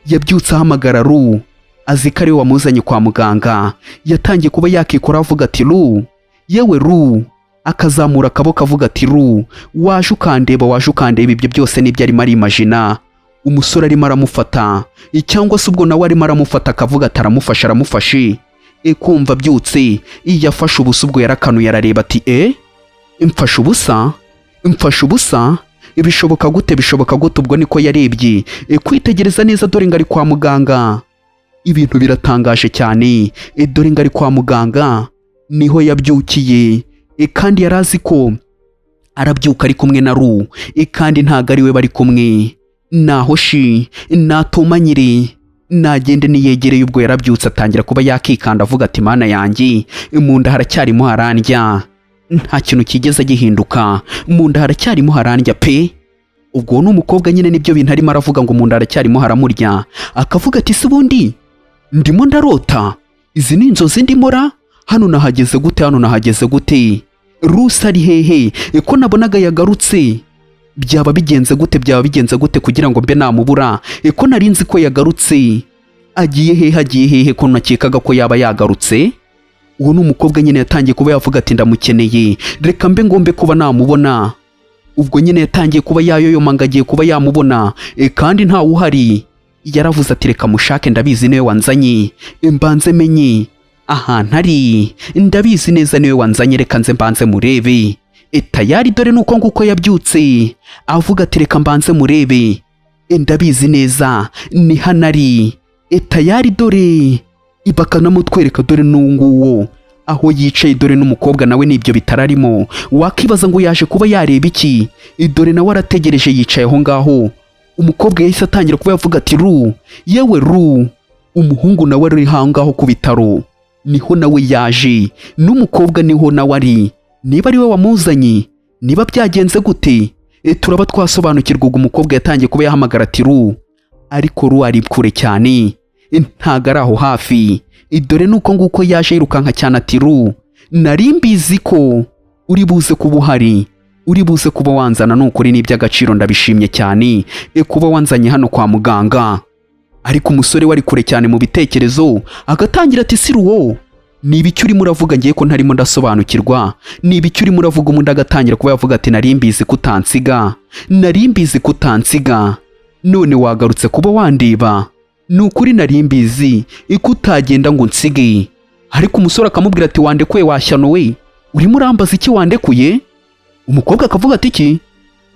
yabyutse ahamagara Ru, azi ko ari we wamuzanye kwa muganga. Yatangiye kuba yakikora avuga ati Ru, yewe Ru, akazamura akaboko avuga ati Ru, waje ukandeba, ibyo byose nibyo arimo arimajina. Umusore arimo aramufata, cyangwa se ubwo nawe arimo aramufata akavuga ati aramufashe. Kumva byutse yafashe ubusa, ubwo yarakanuye arareba ati mfashe ubusa, bishoboka gute? Ubwo niko yarebye, kwitegereza neza, dore ngo ari kwa muganga. Ibintu biratangaje cyane, dore ngo ari kwa muganga, niho yabyukiye, kandi yarazi ko arabyuka ari kumwe na Ru, kandi ntago ari we bari kumwe. Naho natumanyire, nagende niyegereye. Ubwo yarabyutse atangira kuba yakikanda avuga ati mana yanjye, mu nda haracyarimo harandya, nta kintu kigeze gihinduka, mu nda haracyarimo harandya pe. Ubwo n'umukobwa nyine nibyo bintu arimo aravuga ngo mu nda haracyarimo haramurya, akavuga ati se ubundi ndimo ndarota, izi ni inzozi ndimora, hano nahageze gute? Rusa ari hehe ko nabonaga yagarutse? Byaba bigenze gute kugira ngo mbe namubura, ko nari nzi ko yagarutse? Agiye hehe ko nakekaga ko yaba yagarutse? Uwo n'umukobwa nyine yatangiye kuba yavuga ati ndamukeneye, reka mbe ngombe kuba namubona. Ubwo nyine yatangiye kuba yayoyoma ngo agiye kuba yamubona, kandi ntawe uhari. Yaravuze ati reka mushake, ndabizi niwe wanzanye, mbanze menye ahantu ari, ndabizi neza niwe wanzanye, reka nze mbanze murebe. Tayari dore nuko nguko yabyutse avuga ati reka mbanze murebe, ndabizi neza ni hanari. Tayari dore bakanamutwereka, dore n'unguwo aho yicaye, dore n'umukobwa nawe nibyo bitararimo. Wakibaza ngo yaje kuba yareba iki? Dore nawe arategereje yicaye aho ngaho. Umukobwa yahise atangira kuba yavuga ati Ru, yewe Ru. Umuhungu nawe ari hangaho ku bitaro, niho nawe yaje, n'umukobwa niho nawe ari. Niba ari we wamuzanye, niba byagenze gute, turaba twasobanukirwa. Umukobwa yatangiye kuba yahamagara ati Ru, ariko Ru ari kure cyane, ntago ari aho hafi. Dore nuko nguko yaje yirukanka cyane ati Ru, nari mbizi ko uri buze kuba uhari, uri buze kuba wanzana, n'ukuri n'iby'agaciro ndabishimye cyane kuba wanzanye hano kwa muganga. Ariko umusore wari kure cyane mu bitekerezo agatangira ati si Ruwo, niba icyo urimo uravuga ngiye ko ntarimo ndasobanukirwa, niba icyo urimo uravuga. Umuntu agatangira kuba yavuga ati nari mbizi ko utansiga, none wagarutse kuba wandeba, n'ukuri nari mbizi ko utagenda ngo nsige. Ariko umusore akamubwira ati wandekuye washyano we, urimo urambaza iki wandekuye? Umukobwa akavuga ati iki?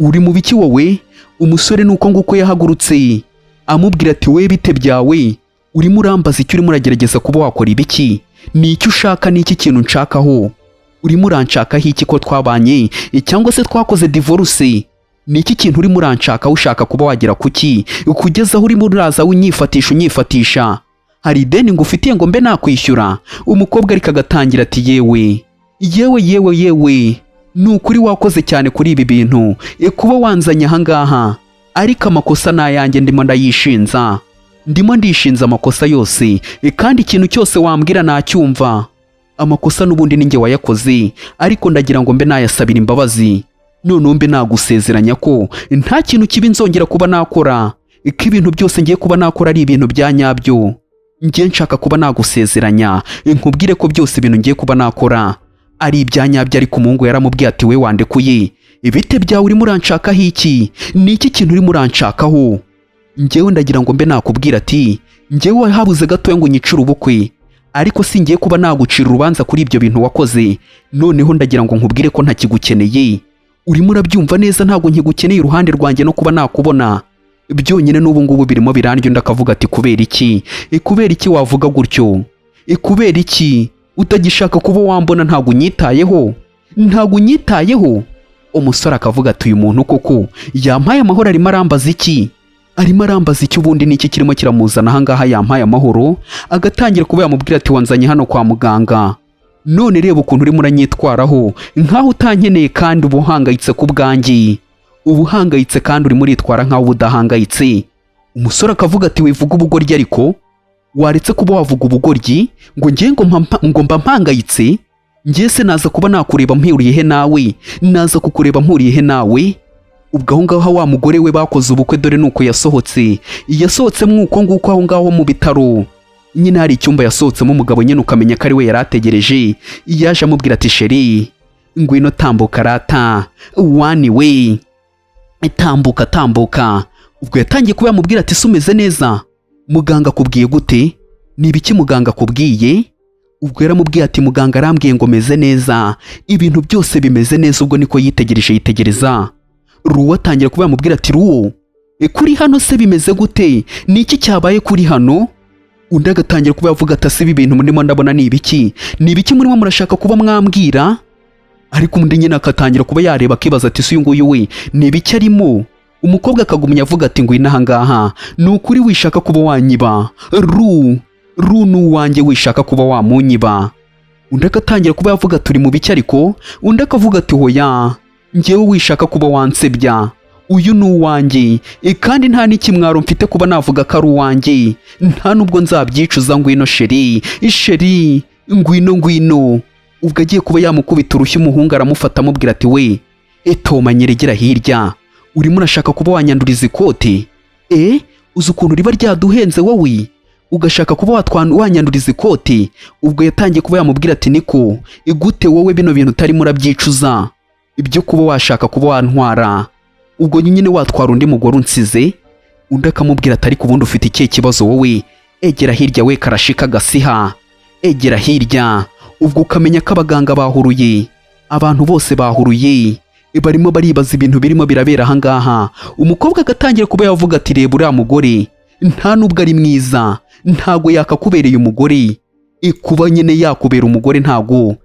Uri mu biki wowe? Umusore nuko nguko yahagurutse amubwira ati we bite byawe, urimo urambaza icyo urimo uragerageza kuba wakora ibiki, ni icyo ushaka, ni iki kintu nshakaho, urimo uranshakaho iki ko twabanye cyangwa se twakoze divorce, ni iki kintu urimo uranshaka ushaka kuba wagera kuki kugeza aho urimo uraza unyifatisha, hari ideni ngufitiye ngo mbe nakwishyura. Umukobwa ariko agatangira ati yewe ni ukuri wakoze cyane kuri ibi bintu, kuba wanzanye ahangaha, ariko amakosa ni ayanjye, ndimo ndishinza amakosa yose, kandi ikintu cyose wambwira nacyumva. Amakosa n'ubundi ninjye wayakoze, ariko ndagira ngo mbe nayasabira imbabazi, noneho mbe nagusezeranya ko nta kintu kibi nzongera kuba nakora, ko ibintu byose ngiye kuba nakora ari ibintu bya nyabyo. Ngiye nshaka kuba nagusezeranya nkubwire ko byose ibintu ngiye kuba nakora ari ibya nyabyo. Ariko umuhungu yaramubwiye ati we wandekuye, ibite byawe urimo uranshakaho iki, ni iki kintu urimo uranshakaho? Njyewe ndagira ngo mbe nakubwira ati njyewe habuze gatoya ngo nyicire ubukwe, ariko singiye kuba nagucira urubanza kuri ibyo bintu wakoze. Noneho ndagira ngo nkubwire ko ntakigukeneye, urimo urabyumva neza, ntabwo nkigukeneye iruhande rwanjye no kuba nakubona byonyine n'ubu ngubu birimo birandyo. Ndakavuga ati kubera iki wavuga gutyo, kubera iki utagishaka kuba wambona, ntabwo unyitayeho. Umusore akavuga ati uyu muntu koko yampaye amahoro, arimo arambaza iki ubundi, niki kirimo kiramuzana ahangaha yampaye amahoro? Agatangira kuba yamubwira ati wanzanye hano kwa muganga, none reba ukuntu urimo uranyitwaraho nkaho utankeneye, kandi uba uhangayitse ku bwanjye, kandi urimo uritwara nkaho udahangayitse. Umusore akavuga ati wivuga ubugoryi, ariko waretse kuba wavuga ubugoryi ngo ngiye ngo mba mpangayitse. Ngiye se naza kuba nakureba mpuriye he nawe, naza kukureba mpuriye he nawe? Ubwo aho ngaho wa mugore we bakoze ubukwe, dore nuko yasohotse mwuko nguko aho ngaho mu bitaro nyine hari icyumba yasohotsemo umugabo nyine ukamenya ko ari we yari ategereje. Yaje amubwira ati sheri ngwino tambuka rata, wani we tambuka. Ubwo yatangiye kuba yamubwira ati se umeze neza, muganga akubwiye gute, ni ibiki muganga akubwiye? Ubwo yaramubwiye ati muganga arambwiye ngo meze neza, ibintu byose bimeze neza. Ubwo niko yitegereza Ruwo atangira kuba yamubwira ati Ruwo kuri hano se bimeze gute, ni iki cyabaye kuri hano? Undi agatangira kuba yavuga ati se ibi bintu murimo ndabona ni ibiki murimo murashaka kuba mwambwira? Ariko undi nyine akatangira kuba yareba akibaza ati se uyu nguyu we ni ibiki arimo? Umukobwa akagumya avuga ati ngwino ahangaha, ni ukuri wishaka kuba wanyiba, Ru ni uwanjye, wishaka kuba wamunyiba. Undi agatangira kuba yavuga turi mu biki, ariko undi akavuga ati hoya njyewe wishaka kuba wansebya, uyu ni uwanjye, kandi nta n'ikimwaro mfite kuba navuga ko ari uwanjye, nta nubwo nzabyicuza. Ngwino sheri ngwino. Ubwo agiye kuba yamukubita urushyi, umuhungu aramufata amubwira ati we Toma nyeregera hirya, urimo urashaka kuba wanyanduriza ikote? Uzi ukuntu riba ryaduhenze wowe, ugashaka kuba wanyanduriza ikote? Ubwo yatangiye kuba yamubwira ati niko gute wowe bino bintu utarimo urabyicuza, ibyo kuba washaka kuba wantwara, ubwo nyine watwara undi mugore unsize? Undi akamubwira ati ariko ubundi ufite ikihe kibazo wowe, egera hirya we karashika gasiha, egera hirya. Ubwo ukamenya ko abaganga bahuruye, abantu bose bahuruye, barimo baribaza ibintu birimo birabera ahangaha. Umukobwa agatangira kuba yavuga ati reba uriya mugore nta nubwo ari mwiza, ntago yakakubereye umugore, kuba nyine yakubera umugore ntago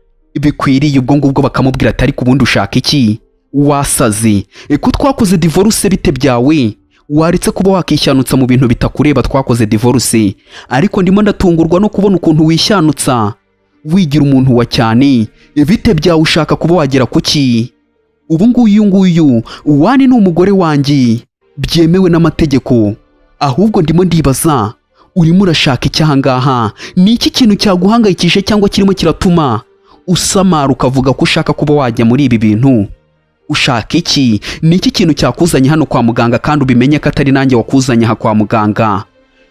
bikwiriye. Ubwo ngubwo bakamubwira ati ariko ubundi ushaka iki, wasaze ko twakoze divorce, bite byawe, waretse kuba wakishyanutsa mu bintu bitakureba, twakoze divorce. Ariko ndimo ndatungurwa no kubona ukuntu wishyanutsa wigira umuntu wa cyane, bite byawe, ushaka kuba wagera kuki? Ubu nguyu wani ni umugore wanjye byemewe n'amategeko, ahubwo ndimo ndibaza urimo urashaka iki ahangaha, ni iki kintu cyaguhangayikishe cyangwa kirimo kiratuma usamara ukavuga ko ushaka kuba wajya muri ibi bintu? Ushaka iki? Ni iki kintu cyakuzanye hano kwa muganga kandi ubimenye ko atari nanjye wakuzanye aha kwa muganga?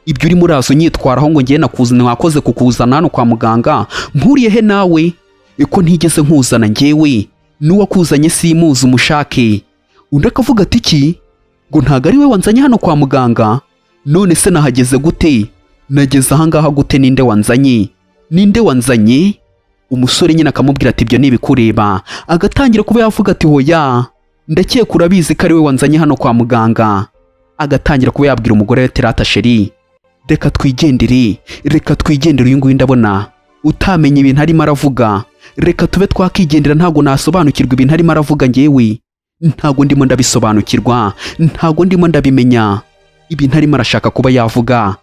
Ibyo urimo uraza unyitwaraho ngo ngiye nakoze kukuzana hano kwa muganga, mpuriye he nawe? Ko ntigeze nkuzana njyewe, n'uwakuzanye simuzi umushake. Undi akavuga ati iki, ngo ntago ari we wanzanye hano kwa muganga? None se nahageze gute, nageze ahangaha gute, ninde wanzanye? Umusore nyine akamubwira ati ibyo nibikureba. Agatangira kuba yavuga ati hoya ndakeka urabizi ko ari we wanzanye hano kwa muganga. Agatangira kuba yabwira umugore we ati rata sheri, reka twigendere uyu nguyu ndabona utamenya ibintu arimo aravuga, reka tube twakigendera, ntabwo nasobanukirwa ibintu arimo aravuga njyewe, ntabwo ndimo ndabisobanukirwa, ntabwo ndimo ndabimenya ibintu arimo arashaka kuba yavuga,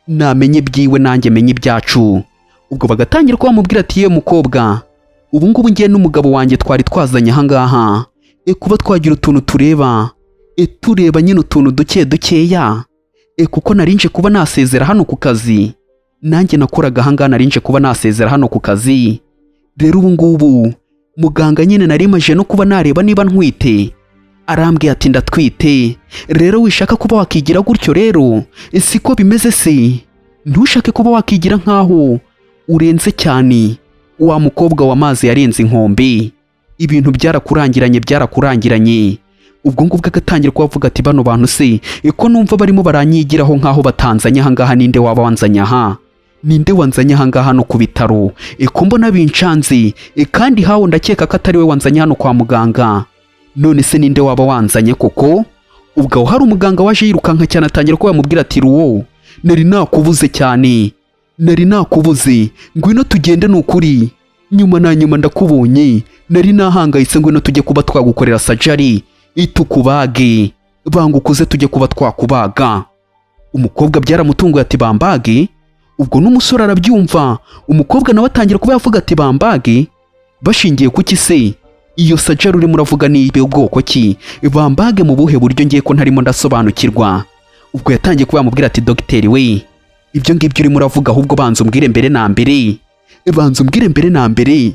namenye byiwe nanjye menye ibyacu. Ubwo bagatangira kuba bamubwira ati yewe mukobwa, ubu ngubu ngiye n'umugabo wanjye twari twazanye ahangaha kuba twagira utuntu tureba nyine utuntu dukeya kuko narinje kuba nasezera hano ku kazi, nanjye nakoraga ahangaha narinje kuba nasezera hano ku kazi. Rero ubu ngubu muganga nyine narimaje no kuba nareba niba ntwite, arambwiye ati ndatwite. Rero wishaka kuba wakigira gutyo rero siko bimeze se, ntushake kuba wakigira nkaho urenze cyane, wa mukobwa w'amazi yarenze inkombe, ibintu byarakurangiranye. Ubwo ngubwo agatangira kubavuga ati bano bantu se ko numva barimo baranyigiraho nkaho batanzanye ahangaha, ninde waba wanzanye aha, ninde wanzanye ahangaha no ku bitaro ko mbona bincanze kandi hawo ndakeka ko atari we wanzanye hano kwa muganga, none se ninde waba wanzanye koko? Ubwo hari umuganga waje yirukanka cyane atangira ko yamubwira ati ruwo, nari nakubuze cyane, nari nakubuze, ngwino tugende nukuri, nyuma ndakubonye, nari nahangayitse, ngwino tujye kuba twagukorera surgery itukubage, bangukuze tujye kuba twakubaga. Umukobwa byaramutunguye ati bambage. Ubwo n'umusore arabyumva, umukobwa nawe atangira kuba yavuga ati bambage, bashingiye kuki se? Iyo surgery urimo uravuga ni ibe ubwoko ki? Bambage mu buhe buryo ngiye ko ntarimo ndasobanukirwa? Ubwo yatangiye kuba yamubwira ati dogiteri we, ibyo ngibyo urimo uravuga ahubwo banza umbwire mbere na mbere,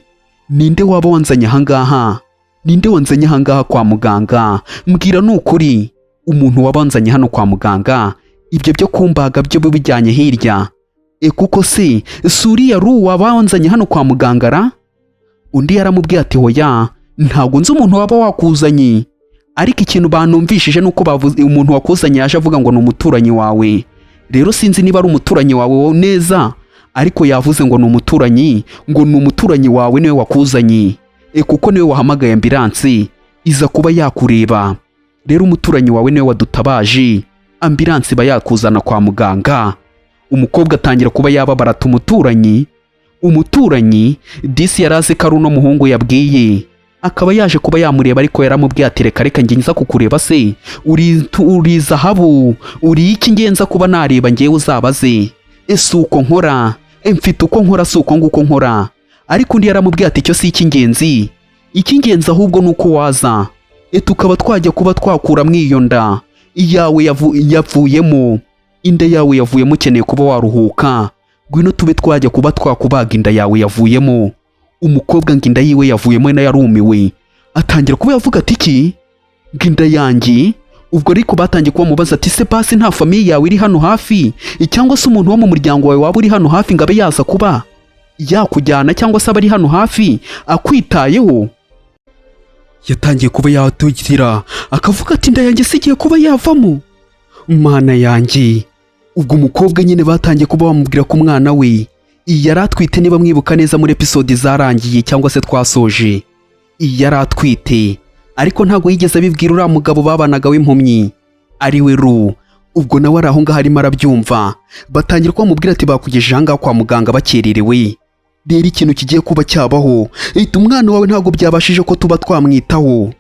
ninde waba wanzanye ahangaha, ninde wanzanye ahangaha kwa muganga? Mbwira nukuri, umuntu wabanzanye hano kwa muganga, ibyo byo kumbaga byo bijyanye hirya kuko se suriya waba wanzanye hano kwa muganga ra? Undi yaramubwiye ati hoya, ntabwo nzi umuntu waba wakuzanye, ariko ikintu banumvishije nuko bavuze umuntu wakuzanye yaje avuga ngo ni umuturanyi wawe. Rero sinzi niba ari umuturanyi wawe neza, ariko yavuze ngo ni umuturanyi wawe niwe wakuzanye kuko niwe wahamagaye ambulance iza kuba yakureba. Rero umuturanyi wawe niwe wadutabaje, ambulance iba yakuzana kwa muganga. Umukobwa atangira kuba yababara ati umuturanyi disi yarazi ko ari uno muhungu yabwiye, akaba yaje kuba yamureba, ariko yaramubwiye ati reka njye nza kukureba se, uri zahabu, uri iki ngenza kuba nareba njyewe uzabaze ese uko nkora, mfite uko nkora, si uko nguko nkora. Ariko undi yaramubwiye ati icyo si icy'ingenzi ahubwo nuko waza tukaba twajya kuba twakura iyo nda iyawe yavuyemo, inda yawe yavuyemo, ukeneye kuba waruhuka, ngwino tube twajya kuba twakubaga inda yawe yavuyemo. Umukobwa ngo inda yiwe yavuyemo na yarumiwe, atangira kuba yavuga ati iki inda yanjye. Ubwo ariko batangiye kuba mubaza ati se pasi nta famiye yawe iri hano hafi, cyangwa se umuntu wo mu muryango wawe waba uri hano hafi ngo abe yaza kuba yakujyana, cyangwa se abari hano hafi akwitayeho? Yatangiye kuba yatugira akavuga ati inda yanjye sigiye kuba yavamo, mana yanjye. Ubwo umukobwa nyine batangiye kuba bamubwira ko umwana we yari atwite, niba mwibuka neza muri episode zarangiye cyangwa se twasoje, yari atwite, ariko ntabwo yigeze abibwira uriya mugabo babanaga w'impumyi ari we Ru. Ubwo nawe ari aho ngaho arimo arabyumva, batangira kuba bamubwira ati bakugejeje ahangaha kwa muganga bakererewe, rero ikintu kigiye kuba cyabaho, umwana wawe ntabwo byabashije ko tuba twamwitaho,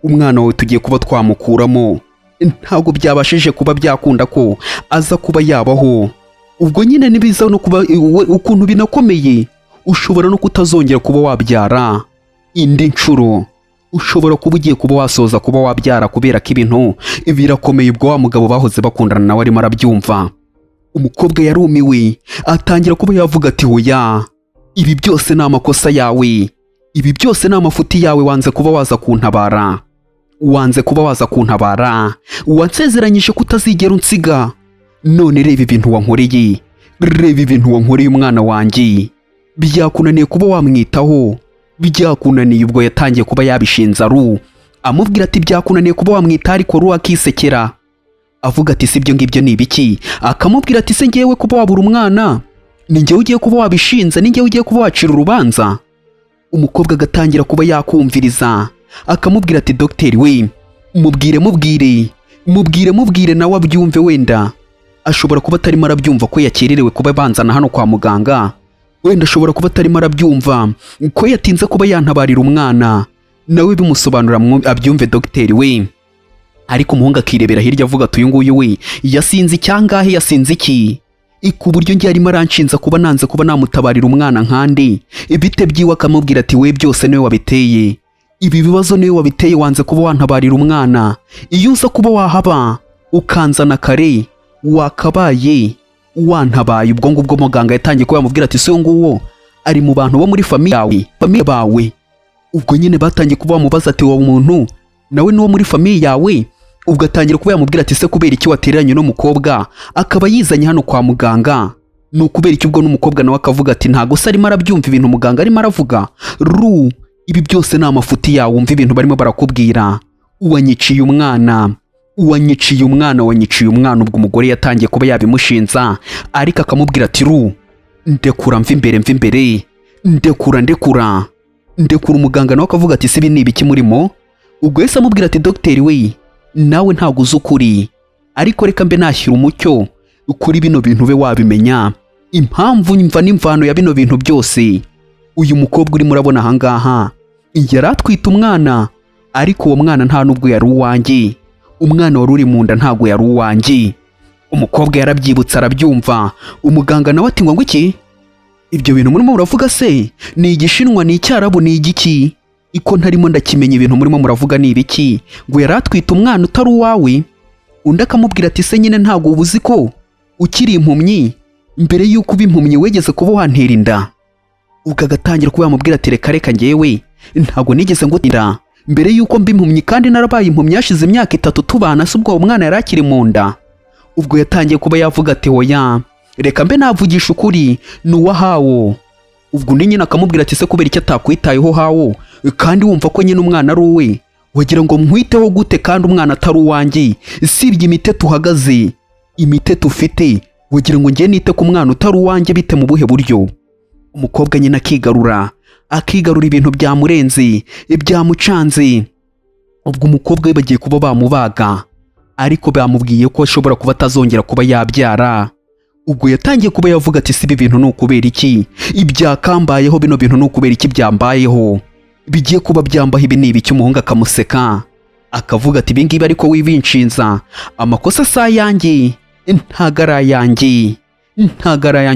umwana wawe tugiye kuba twamukuramo, ntabwo byabashije kuba byakunda ko aza kuba yabaho. Ubwo nyine nibiza no kuba ukuntu binakomeye, ushobora no kutazongera kuba wabyara indi nshuro, ushobora kuba ugiye kuba wasoza kuba wabyara kubera ko ibintu birakomeye. Ubwo wa mugabo bahoze bakundana nawe arimo arabyumva, umukobwa yarumiwe, atangira kuba yavuga ati hoya, ibi byose ni amakosa yawe, ibi byose ni amafuti yawe, wanze kuba waza kuntabara, wansezeranyije ko utazigera unsiga, none reba ibintu wankoreye, umwana wanjye byakunaniye kuba wamwitaho, byakunaniye. Ubwo yatangiye kuba yabishinza Ru, amubwira ati byakunaniye kuba wamwita, ariko Ru akisekera avuga ati si ibyo ngibyo ni ibiki? Akamubwira ati se ngewe kuba wabura umwana ni ngewe ugiye kuba wabishinza, ni ngewe ugiye kuba wacira urubanza? Umukobwa agatangira kuba yakumviriza, akamubwira ati dogiteri we mubwire nawe abyumve, wenda ashobora kuba atarimo arabyumva ko yakererewe kuba banzana hano kwa muganga, wenda ashobora kuba atarimo arabyumva ko yatinze kuba yantabarira umwana, nawe bimusobanura abyumve dogiteri we. Ariko umuhungu akirebera hirya avuga ati uyu nguyu we yasinze icyangahe, yasinze iki ku buryo njye arimo aranshinza kuba nanze kuba namutabarira umwana nkandi. Ibite byiwe akamubwira ati we byose niwe wabiteye, ibi bibazo niwe wabiteye, wanze kuba wantabarira umwana. Iyo uza kuba wahaba ukanzana kare wakabaye wantabaye. Ubwo ngubwo muganga yatangiye kuba yamubwira ati se nguwo ari mu bantu bo muri famiye bawe. Ubwo nyine batangiye kuba bamubaza ati uwo muntu nawe ni wo muri famiye yawe. Ubwo atangira kuba yamubwira ati se kubera iki watereranye n'umukobwa akaba yizanye hano kwa muganga, ni ukubera iki? Ubwo n'umukobwa nawe akavuga ati ntago se arimo arabyumva ibintu muganga arimo aravuga. Ibi byose ni amafuti yawe, wumva ibintu barimo barakubwira. Wanyiciye umwana. Ubwo umugore yatangiye kuba yabimushinza, ariko akamubwira ati ndekura mva imbere, ndekura. Umuganga nawe akavuga ati se ibi ni ibiki murimo? Ubwo yese amubwira ati dogiteri we nawe ntago uzi ukuri, ariko reka mbe nashyira umucyo kuri bino bintu be wabimenya impamvu mva n'imvano ya bino bintu byose. Uyu mukobwa urimo urabona ahangaha yari atwite umwana, ariko uwo mwana nta nubwo yari uwanjye. Umwana wari uri mu nda ntago yari uwanjye. Umukobwa yarabyibutse arabyumva. Umuganga nawe ati ngo iki? Ibyo bintu murimo muravuga se ni igishinwa, ni icyarabu, ni igiki? Iko ntarimo ndakimenya ibintu murimo muravuga ni ibiki? Ngo yari atwite umwana utari uwawe. Undi akamubwira ati se nyine ntago ubuzi ko ukiri impumyi, mbere yuko uba impumyi wegeze kuba wantera inda? Ubwo agatangira kuba yamubwira ati reka njyewe ntago nigeze ngutira mbere yuko mba impumyi, kandi narabaye impumyi yashize imyaka 3 tubana, se ubwo umwana yari akiri mu nda. Ubwo yatangiye kuba yavuga ati oya reka mbe navugisha ukuri ni uwahawo. Ubwo undi nyine akamubwira ati se kubera icyo atakwitayeho hawo, kandi wumva ko nyine umwana ari uwe, wagira ngo mwiteho gute kandi umwana atari uwanjye? Sibye imiteto uhagaze, imiteto ufite, wagira ngo njye nite ku mwana utari uwanjye bite mu buhe buryo? Umukobwa nyine akigarura ibintu byamurenze, byamucanze. Ubwo umukobwa we bagiye kuba bamubaga, ariko bamubwiye ko ashobora kuba atazongera kuba yabyara. Ubwo yatangiye kuba yavuga ati sibi bintu no kubera iki ibyakambayeho, bino bintu no kubera iki byambayeho, bigiye kuba byambaho ibi ni ibiki? Umuhungu akamuseka akavuga ati ibingibi ariko wibinshinza, amakosa sa yanjye ntagara yanjye.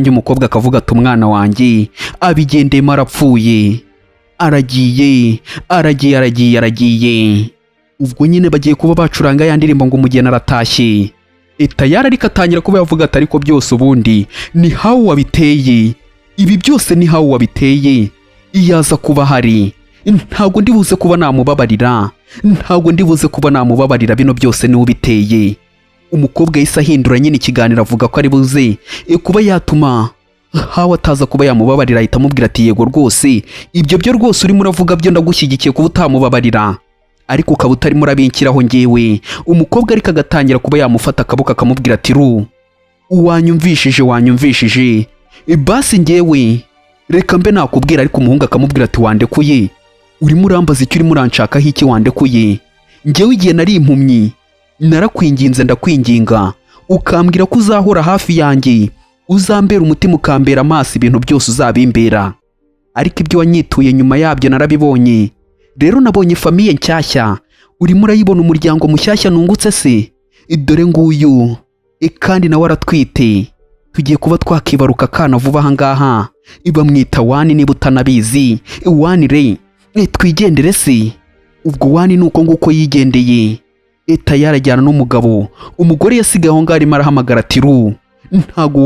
Umukobwa akavuga ati umwana wanjye abigendemo arapfuye, aragiye. Ubwo nyine bagiye kuba bacuranga ya ndirimbo ngo umugeni aratashye. Tayari ariko atangira kuba yavuga ati ariko byose ubundi ni hawo wabiteye, ibi byose ni hawo wabiteye. Iyaza kuba hari ntago ndibuze kuba namubabarira, bino byose ni ubiteye. Umukobwa yise ahindura nyine ikiganiro avuga ko ari buze kuba yatuma hawo ataza kuba yamubabarira. Ahita amubwira ati yego rwose ibyo byo rwose urimo uravuga byo ndagushyigikiye kuba utamubabarira, ariko ukaba utarimo urabinkiraho njyewe. Umukobwa ariko agatangira kuba yamufata akaboko akamubwira ati wanyumvishije basi njyewe reka mbe nakubwira. Ariko umuhungu akamubwira ati wandekuye, urimo urambaza icyo urimo uranshakaho iki? Wandekuye njyewe igihe nari impumyi narakwinginze ndakwinginga ukambwira ko uzahora hafi yanjye, uzambera umutima ukambera amaso, ibintu byose uzabimbera. Ariko ibyo wanyituye nyuma yabyo narabibonye. Rero nabonye famiye nshyashya, urimo urayibona umuryango mushyashya nungutse se, dore nguyu kandi nawe aratwite. Tugiye kuba twakibaruka kana vuba ahangaha, bamwita Wani niba utanabizi. Wani twigendere se. Ubwo Wani nuko nguko yigendeye. Tayari ajyana n'umugabo. Umugore yasigaye aho ngaho arimo arahamagara ati ntago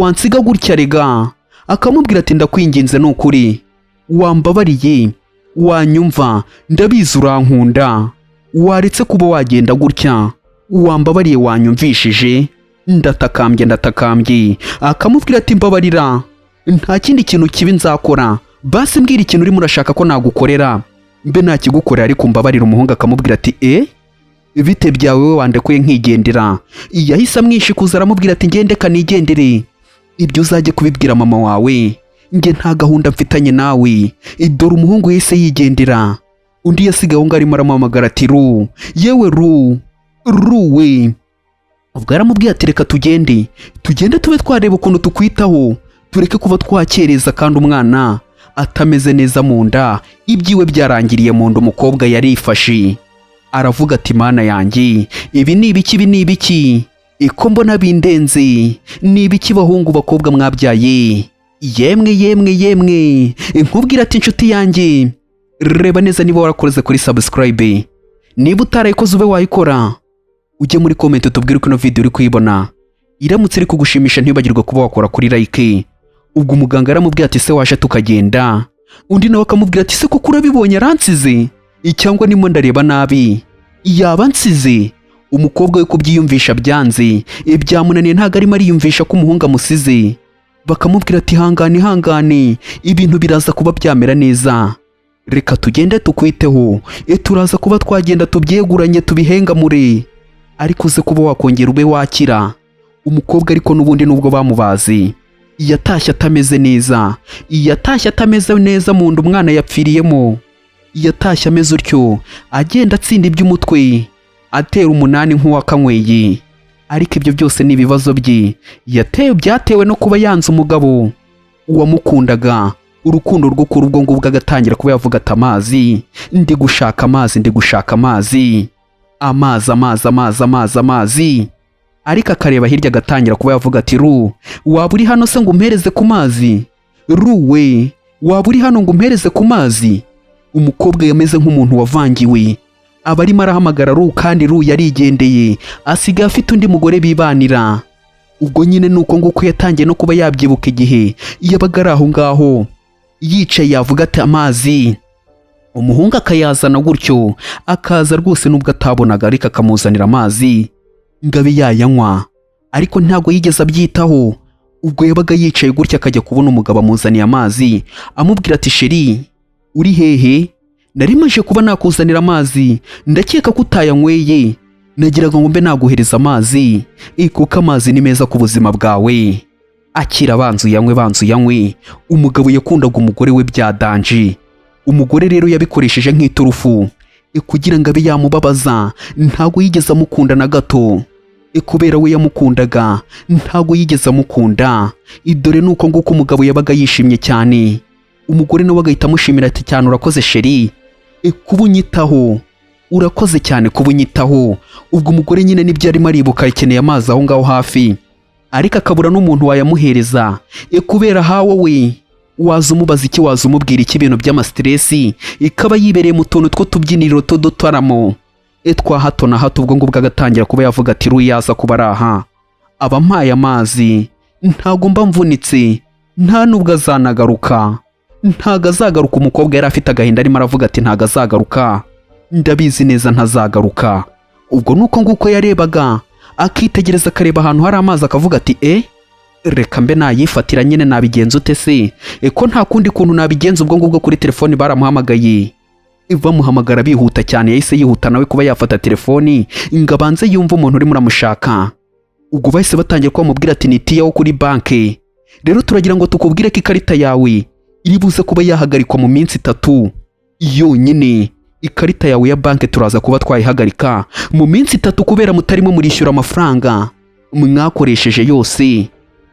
wansiga gutya rega. Akamubwira ati ndakwinginze n'ukuri wambabariye, wanyumva, ndabizi urankunda, waretse kuba wagenda gutya, wambabariye wanyumvishije. Ndatakambye. Akamubwira ati mbabarira, nta kindi kintu kibi nzakora, basi mbwira ikintu urimo urashaka ko nagukorera, mbe nakigukorera ariko mbabarira. Umuhungu akamubwira ati bite byawe we wandekuye nkigendera. Yahise amwishikuza aramubwira ati ngendeka nigendere, ibyo uzajye kubibwira mama wawe, nge nta gahunda mfitanye nawe. Dore umuhungu yese yigendera. undi yasigaye aho ngaho arimo aramuhamagara ati Ru, yewe Ru we. ubwo yaramubwiye ati reka tugende tube twareba ukuntu tukwitaho, tureke kuba twakereza kandi umwana atameze neza mu nda, ibyiwe byarangiriye mu nda. Umukobwa yarifashe aravuga ati mana yanjye, ibi ni ibiki iko mbona bindenze, ni ibiki bahungu bakobwa mwabyaye, yemwe nkubwira ati inshuti yanjye, reba neza niba warakoze kuri subscribe, niba utarayikoze ube wayikora, ujye muri comment utubwire uko ino video uri kuyibona, iramutse iri kugushimisha ntibagirwe kuba wakora kuri like. ubwo umuganga yaramubwiye ati se waje tukagenda, undi nawe akamubwira ati se koko urabibonye aransize, cyangwa nimo ndareba nabi yaba nsize. umukobwa we kubyiyumvisha byanze, byamunaniye ntago arimo ariyumvisha ko umuhungu amusize. bakamubwira ati hangane, ibintu biraza kuba byamera neza, reka tugende tukwiteho, turaza kuba twagenda tubyeguranye tubihengamure, ariko uze kuba wakongera ube wakira. umukobwa ariko n'ubundi nubwo bamubazi yatashye atameze neza, mu nda umwana yapfiriyemo, yatashye ameze utyo agenda atsinda iby'umutwe, atera umunani nk'uwakanyweye. ariko ibyo byose ni ibibazo bye byatewe no kuba yanze umugabo uwamukundaga. urukundo rwo kuri ubwo ngubwo agatangira kuba yavuga ati amazi, ndi gushaka amazi. ariko akareba hirya agatangira kuba yavuga ati Ru, waba uri hano se ngo umpereze ku mazi? Ru we, waba uri hano ngo umpereze ku mazi? umukobwa yameze nk'umuntu wavangiwe, aba arimo arahamagara Ru, kandi Ru yarigendeye asigaye afite undi mugore bibanira. ubwo nyine nuko nguko yatangiye no kuba yabyibuka igihe yabaga ari aho ngaho yicaye yavuga ati amazi, umuhungu akayazana gutyo, akaza rwose nubwo atabonaga ariko akamuzanira amazi ngo abe yayanywa, ariko ntabwo yigeze abyitaho. ubwo yabaga yicaye gutya akajya kubona umugabo amuzaniye amazi, amubwira ati sheri, uri hehe? nari maje kuba nakuzanira amazi, ndakeka ko utayanyweye, nagiraga ngo mbe naguhereza amazi, kuko amazi ni meza ku buzima bwawe. akira banzu yanywe. umugabo yakundaga umugore we byadanje, umugore rero yabikoresheje nk'iturufu kugira ngo abe yamubabaza. ntago yigeze amukunda na gato, kubera we yamukundaga ntago yigeze amukunda. dore nuko nguko umugabo yabaga yishimye cyane, umugore nawe agahita amushimira ati cyane urakoze sheri, kubunyitaho, urakoze cyane kubunyitaho. ubwo umugore nyine nibyo arimo aribuka, akeneye amazi aho ngaho hafi, ariko akabura n'umuntu wayamuhereza, kubera hawo we waza umubaza iki, waza umubwira iki ibintu by'amastresi, ikaba yibereye mu tuntu tw'utubyiniriro tudutaramo twa hato na hato. ubwo ngubwo agatangira kuba yavuga ati Ru yaza kuba ari aha, aba mpaye amazi, ntago mba mvunitse, nta nubwo azanagaruka, ntago azagaruka. umukobwa yari afite agahinda arimo aravuga ati ntago azagaruka, ndabizi neza ntazagaruka. ubwo nuko nguko yarebaga akitegereza, akareba ahantu hari amazi akavuga ati reka mbe nayifatira nyine, nabigenza ute se? ko nta kundi kuntu nabigenza. ubwo ngubwo kuri telefoni baramuhamagaye, bamuhamagara bihuta cyane, yahise yihuta nawe kuba yafata telefoni ngo abanze yumve umuntu urimo uramushaka. ubwo bahise batangira kumubwira ati nitiya wo kuri banki, rero turagira ngo tukubwire ko ikarita yawe iri buze kuba yahagarikwa mu minsi 3 yonyine. ikarita yawe ya banki turaza kuba twayihagarika mu minsi 3 kubera mutarimo murishyura amafaranga mwakoresheje yose,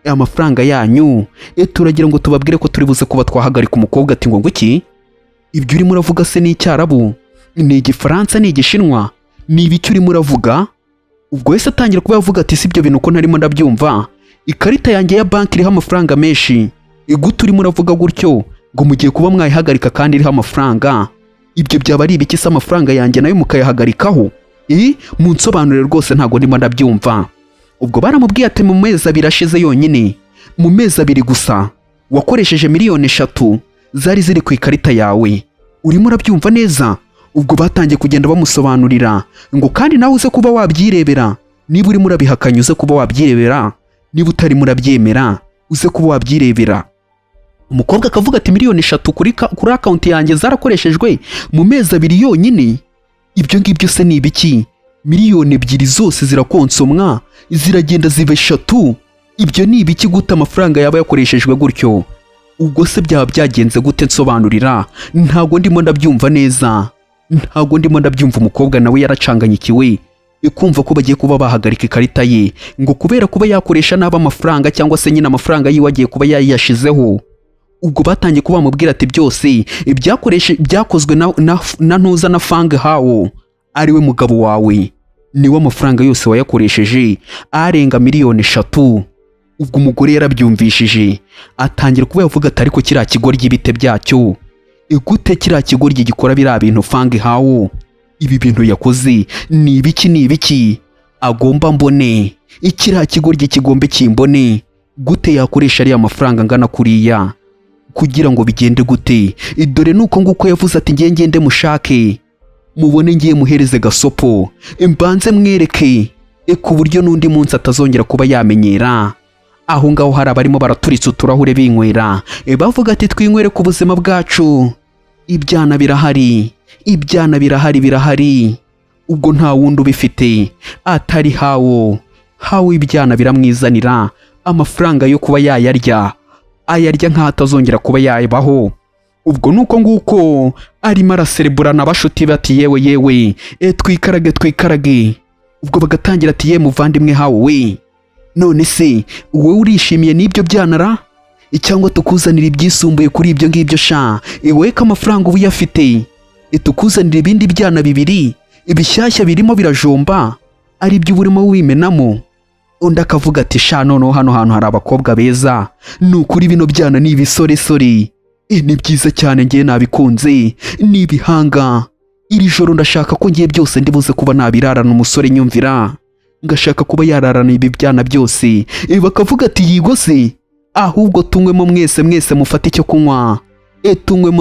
amafaranga yanyu. turagira ngo tubabwire ko turi buze kuba twahagarika. umukobwa ati ngo iki? ibyo urimo uravuga se ni icyarabu, ni igifaransa, ni igishinwa, ni ibiki urimo uravuga? ubwo wese atangira kuba yavuga ati si ibyo bintu ko ntarimo ndabyumva, ikarita yanjye ya banki iriho amafaranga menshi, gute urimo uravuga gutyo ngo mugiye kuba mwayihagarika kandi iriho amafaranga? ibyo byaba ari ibiki se amafaranga yanjye nayo mukayahagarikaho? munsobanurire rwose ntago ndimo ndabyumva. ubwo baramubwiye ati mu mezi 2 ashize yonyine, mu mezi 2 gusa wakoresheje miliyoni 3 zari ziri ku ikarita yawe, urimo urabyumva neza? ubwo batangiye kugenda bamusobanurira ngo kandi nawe uze kuba wabyirebera, niba urimo urabihakanya uze kuba wabyirebera, niba utarimo urabyemera uze kuba wabyirebera. umukobwa akavuga ati miliyoni 3 kuri account yanjye zarakoreshejwe mu mezi 2 yonyine, ibyo ngibyo se ni ibiki? miliyoni 2 zose zirakonsomwa ziragenda ziba 3, ibyo ni ibiki? gute amafaranga yaba yakoreshejwe gutyo? ubwo se byaba byagenze gute? nsobanurira, ntago ndimo ndabyumva neza. ntago ndimo ndabyumva. Umukobwa nawe yaracanganyikiwe kumva ko bagiye kuba bahagarika ikarita ye ngo kubera kuba yakoresha nabi amafaranga cyangwa se nyine amafaranga yiwe agiye kuba yayashizeho. Ubwo batangiye kuba bamubwira ati byose byakozwe na ntuza na Fang Hao ariwe mugabo wawe, niwe amafaranga yose wayakoresheje arenga miliyoni 3. Ubwo umugore yarabyumvishije atangira kuba yavuga ati ariko kiriya kigoryi ibite byacyo, gute kiriya kigoryi gikora biriya bintu Fang Hao, ibi bintu yakoze ni ibiki agomba mbone, ikiriya kigoryi kigombe kimbone, gute yakoresha ariya mafaranga angana kuriya kugira ngo bigende gute? Dore nuko nguko yavuze ati ngende mushake mubone ngiye muhereze gasopo mbanze mwereke ku buryo n'undi munsi atazongera kuba yamenyera. Aho ngaho hari abarimo baraturitse uturahure binywera bavuga ati twinywere ku buzima bwacu, ibyana birahari. Ubwo nta wundi ubifite atari Hao ibyana biramwizanira amafaranga yo kuba ayarya nk'aho atazongera kuba yabaho. Ubwo nuko nguko arimo arasereburana abashuti bati yewe twikarage. Ubwo bagatangira ati ye muvandimwe Hao we, none se wowe urishimiye n'ibyo byanara cyangwa tukuzanira ibyisumbuye kuri ibyo ngibyo sha? Wowe ko amafaranga ubu yafite tukuzanira ibindi byana 2 ibishyashya birimo birajomba ari byo urimo wimenamo. Undi akavuga ati sha noneho hano hantu hari abakobwa beza, nukuri bino byana ni ibisoresore, ni byiza cyane, ngiye nabikunze, ni ibihanga. Iri joro ndashaka ko ngiye byose ndibuze kuba nabirarana umusore nyumvira, ngashaka kuba yararana ibi byana byose. Bakavuga ati yigo se, ahubwo tunywemo mwese mufate icyo kunywa,